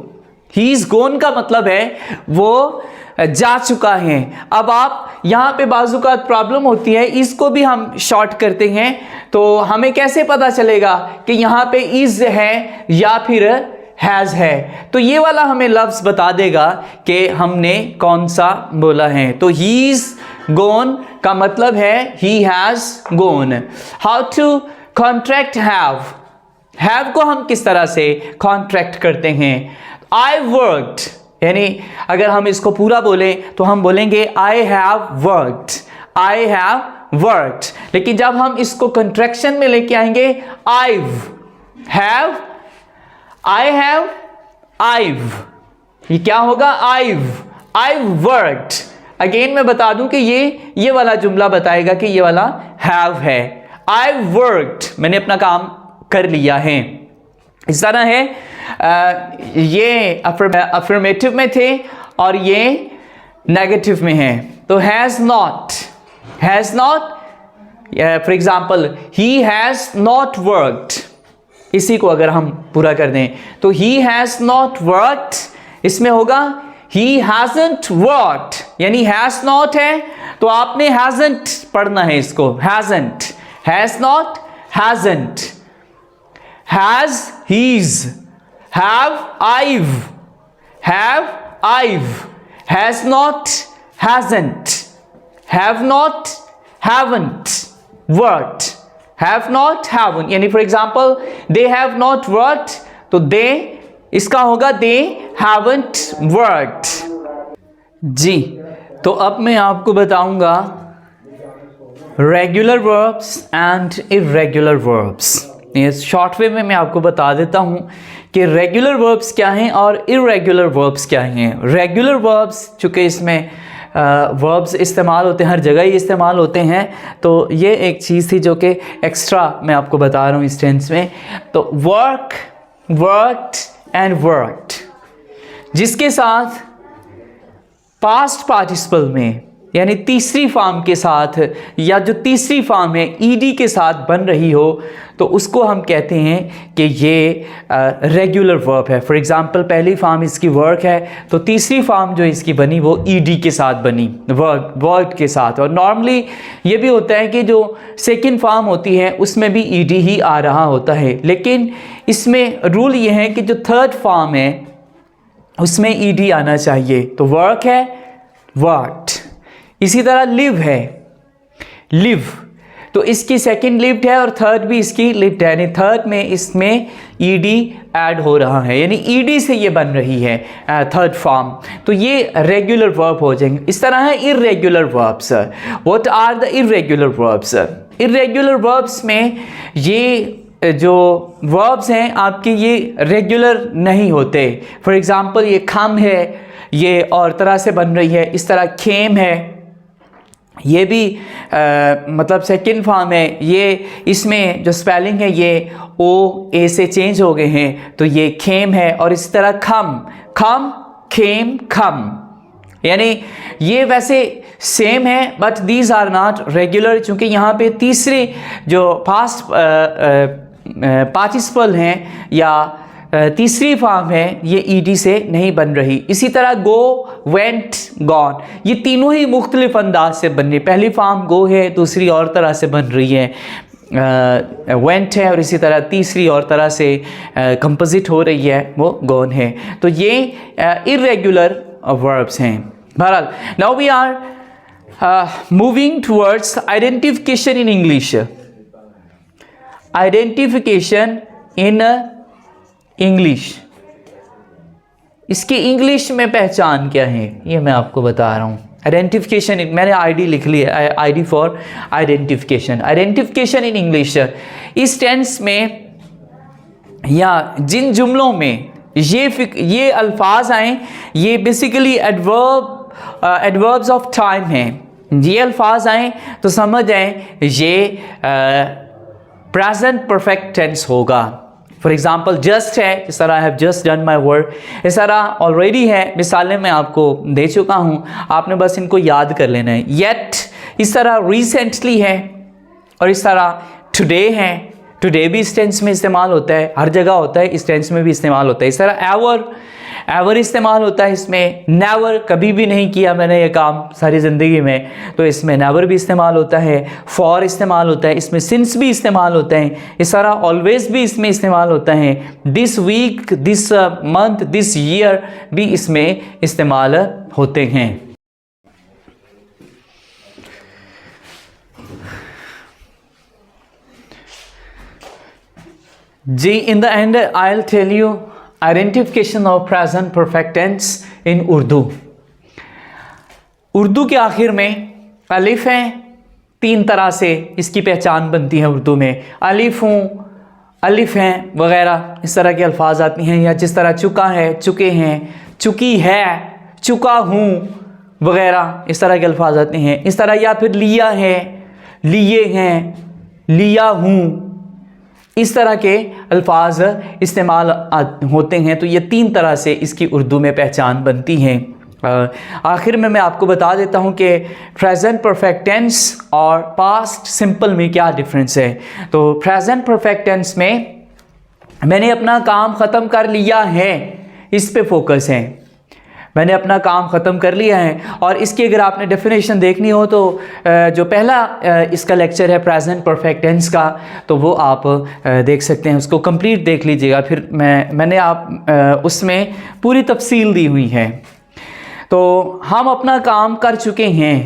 he is gonna का मतलब है वो जा चुका है। अब आप यहाँ पे बाज़ुकात प्रॉब्लम होती है, इसको भी हम शॉर्ट करते हैं, तो हमें कैसे पता चलेगा कि यहाँ पे इज़ है या फिर हैज़ है। तो ये वाला हमें लफ्ज़ बता देगा कि हमने कौन सा बोला है। तो ही इज़ गोन का मतलब है he has gone. How to contract have, have को हम किस तरह से कॉन्ट्रैक्ट करते हैं। आई वर्कड, यानी अगर हम इसको पूरा बोलें तो हम बोलेंगे I have worked, I have worked. लेकिन जब हम इसको कंट्रैक्शन में लेके आएंगे, I've have, I have I've, ये क्या होगा, आईव, आईव वर्कड। अगेन मैं बता दूं कि ये वाला जुमला बताएगा कि ये वाला हैव है। आई वर्कड, मैंने अपना काम कर लिया है। इस तरह है, ये अफर्मेटिव में थे और ये नेगेटिव में है। तो has not, has not, for example he has not worked, इसी को अगर हम पूरा कर दें तो ही हैज़ नॉट वर्कड, इसमें होगा ही हैज़ंट वर्कड, यानी हैज़ नॉट है तो आपने हैज़ंट पढ़ना है इसको, hasn't, has not hasn't, has he's, have I've, have I've, has not hasn't, have not haven't worked, have not haven't, यानी for example they have not worked, तो they इसका होगा दे हैवंट वर्कड। जी, तो अब मैं आपको बताऊंगा regular verbs and irregular verbs. इस शॉर्ट वे में मैं आपको बता देता हूं कि रेगुलर वर्ब्स क्या हैं और इर्रेगुलर वर्ब्स क्या हैं। रेगुलर वर्ब्स, चूँकि इसमें वर्ब्स इस्तेमाल होते हैं, हर जगह ही इस्तेमाल होते हैं, तो ये एक चीज़ थी जो कि एक्स्ट्रा मैं आपको बता रहा हूँ इस टेंस में। तो वर्क, वर्कड एंड वर्कड, जिसके साथ पास्ट पार्टिसिपल में, यानी तीसरी फॉर्म के साथ, या जो तीसरी फॉर्म है ईडी के साथ बन रही हो, तो उसको हम कहते हैं कि ये रेगुलर वर्ब है। फॉर एग्जांपल पहली फॉर्म इसकी वर्क है, तो तीसरी फॉर्म जो इसकी बनी वो ईडी के साथ बनी, वर्क, वर्क के साथ। और नॉर्मली ये भी होता है कि जो सेकंड फॉर्म होती है उसमें भी ईडी ही आ रहा होता है, लेकिन इसमें रूल ये है कि जो थर्ड फॉर्म है उसमें ईडी आना चाहिए। तो वर्क है, वर्कड। इसी तरह लिव है, लिव, तो इसकी सेकंड लिव्ड है और थर्ड भी इसकी लिव्ड है, यानी थर्ड में इसमें ईडी ऐड हो रहा है, यानी ईडी से ये बन रही है थर्ड फॉर्म। तो ये रेगुलर वर्ब हो जाएंगे। इस तरह है irregular verbs. What are the irregular verbs? Irregular verbs में ये जो वर्ब्स हैं आपके ये रेगुलर नहीं होते। फॉर एग्जांपल ये खम है, ये और तरह से बन रही है। इस तरह खेम है, ये भी मतलब सेकंड फॉर्म है। ये इसमें जो स्पेलिंग है ये ओ ए से चेंज हो गए हैं, तो ये खेम है। और इस तरह खम, खम, खेम, खम, यानी ये वैसे सेम है but these are not regular, क्योंकि यहाँ पे तीसरे जो पास्ट पार्टिसिपल हैं या तीसरी फॉर्म है ये ईडी से नहीं बन रही। इसी तरह गो, वेंट, गॉन, ये तीनों ही मुख्तलिफ अंदाज से बन रही। पहली फॉर्म गो है, दूसरी और तरह से बन रही है वेंट है, और इसी तरह तीसरी और तरह से कंपोजिट हो रही है वो गॉन है। तो ये इर्रेगुलर वर्ब्स हैं। बहरहाल now we are moving towards identification in English. Identification in English, इसकी इंग्लिश में पहचान क्या है ये मैं आपको बता रहा हूँ। आइडेंटिफिकेशन, मैंने आईडी लिख ली है, ID for identification. Identification in English, इस टेंस में या जिन जुमलों में ये अल्फाज आए, ये बेसिकली एडवर्ब्स ऑफ टाइम हैं। ये अल्फाज आए तो समझ आए ये प्रेजेंट परफेक्ट टेंस होगा। फॉर एग्ज़ाम्पल जस्ट है, इस तरह I have just done my work, इस तरह ऑलरेडी है, मिसालें मैं आपको दे चुका हूँ, आपने बस इनको याद कर लेना है। येट, इस तरह रिसेंटली है, और इस तरह टुडे है, टुडे भी इस टेंस में इस्तेमाल होता है, हर जगह होता है, इस टेंस में भी इस्तेमाल होता है। इस तरह एवर, एवर इस्तेमाल होता है इसमें। नेवर, कभी भी नहीं किया मैंने ये काम सारी ज़िंदगी में, तो इसमें नेवर भी इस्तेमाल होता है। फॉर इस्तेमाल होता है, इसमें सिंस भी इस्तेमाल होता है। इस तरह ऑलवेज भी इसमें इस्तेमाल होता है। This week, this month, this year भी इसमें इस्तेमाल होते हैं। जी, in the end I will tell you identification of present perfect tense in Urdu. Urdu के आखिर में अलिफ हैं, तीन तरह से इसकी पहचान बनती है उर्दू में। अलिफ हूँ, अलिफ हैं वगैरह, इस तरह के अल्फाज आती हैं। या जिस तरह चुका है, चुके हैं, चुकी है, चुका हूँ वगैरह, इस तरह के अल्फाज आते हैं। इस तरह या फिर लिया है, लिए हैं, लिया हूँ, इस तरह के अल्फाज इस्तेमाल होते हैं। तो ये तीन तरह से इसकी उर्दू में पहचान बनती है। आखिर में मैं आपको बता देता हूँ कि प्रेजेंट परफेक्ट टेंस और पास्ट सिंपल में क्या डिफरेंस है। तो प्रेजेंट परफेक्ट टेंस में मैंने अपना काम ख़त्म कर लिया है, इस पे फोकस है। मैंने अपना काम ख़त्म कर लिया है। और इसकी अगर आपने डेफिनेशन देखनी हो तो जो पहला इसका लेक्चर है प्रेजेंट परफेक्ट टेंस का, तो वो आप देख सकते हैं, उसको कंप्लीट देख लीजिएगा। फिर मैंने उसमें पूरी तफसील दी हुई है। तो हम अपना काम कर चुके हैं,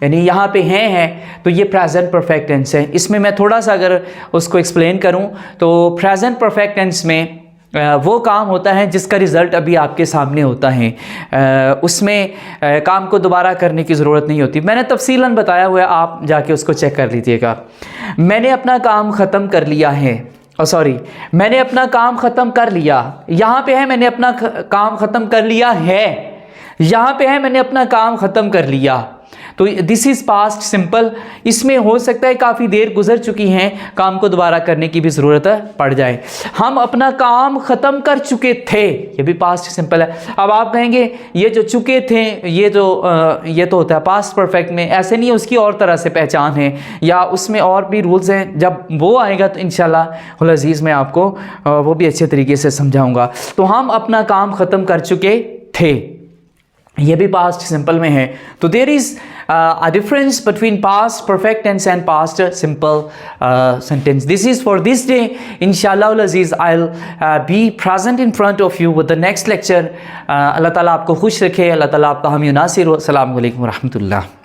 यानी यहाँ पे हैं तो ये प्रेजेंट परफेक्ट टेंस है। इसमें मैं थोड़ा सा अगर उसको एक्सप्लेन करूँ तो प्रेजेंट परफेक्ट टेंस में वो काम होता है जिसका रिज़ल्ट अभी आपके सामने होता है, उसमें काम को दोबारा करने की ज़रूरत नहीं होती। मैंने तफसीलन बताया हुआ है, आप जाके उसको चेक कर लीजिएगा। मैंने अपना काम ख़त्म कर लिया है, मैंने अपना काम ख़त्म कर लिया, यहाँ पे है मैंने अपना काम ख़त्म कर लिया है, यहाँ पे है मैंने अपना काम ख़त्म कर लिया। तो दिस इज़ पास्ट सिंपल। इसमें हो सकता है काफ़ी देर गुजर चुकी है, काम को दोबारा करने की भी ज़रूरत पड़ जाए। हम अपना काम ख़त्म कर चुके थे, ये भी पास्ट सिंपल है। अब आप कहेंगे ये जो चुके थे, ये तो होता है पास्ट परफेक्ट में, ऐसे नहीं है, उसकी और तरह से पहचान है या उसमें और भी रूल्स हैं। जब वो आएगा तो इंशाल्लाह अज़ीज़ मैं आपको वो भी अच्छे तरीके से समझाऊँगा। तो हम अपना काम ख़त्म कर चुके थे, ये भी पास्ट सिंपल में है। तो there is a difference between past perfect tense and past simple sentence. This is for this day. Inshallah Aziz, I'll be present in front of you with the next lecture. Allah Ta'ala आपको खुश रखे, Allah Ta'ala आपका हामी नासिर हो। अस्सलामु अलैकुम व रहमतुल्लाह।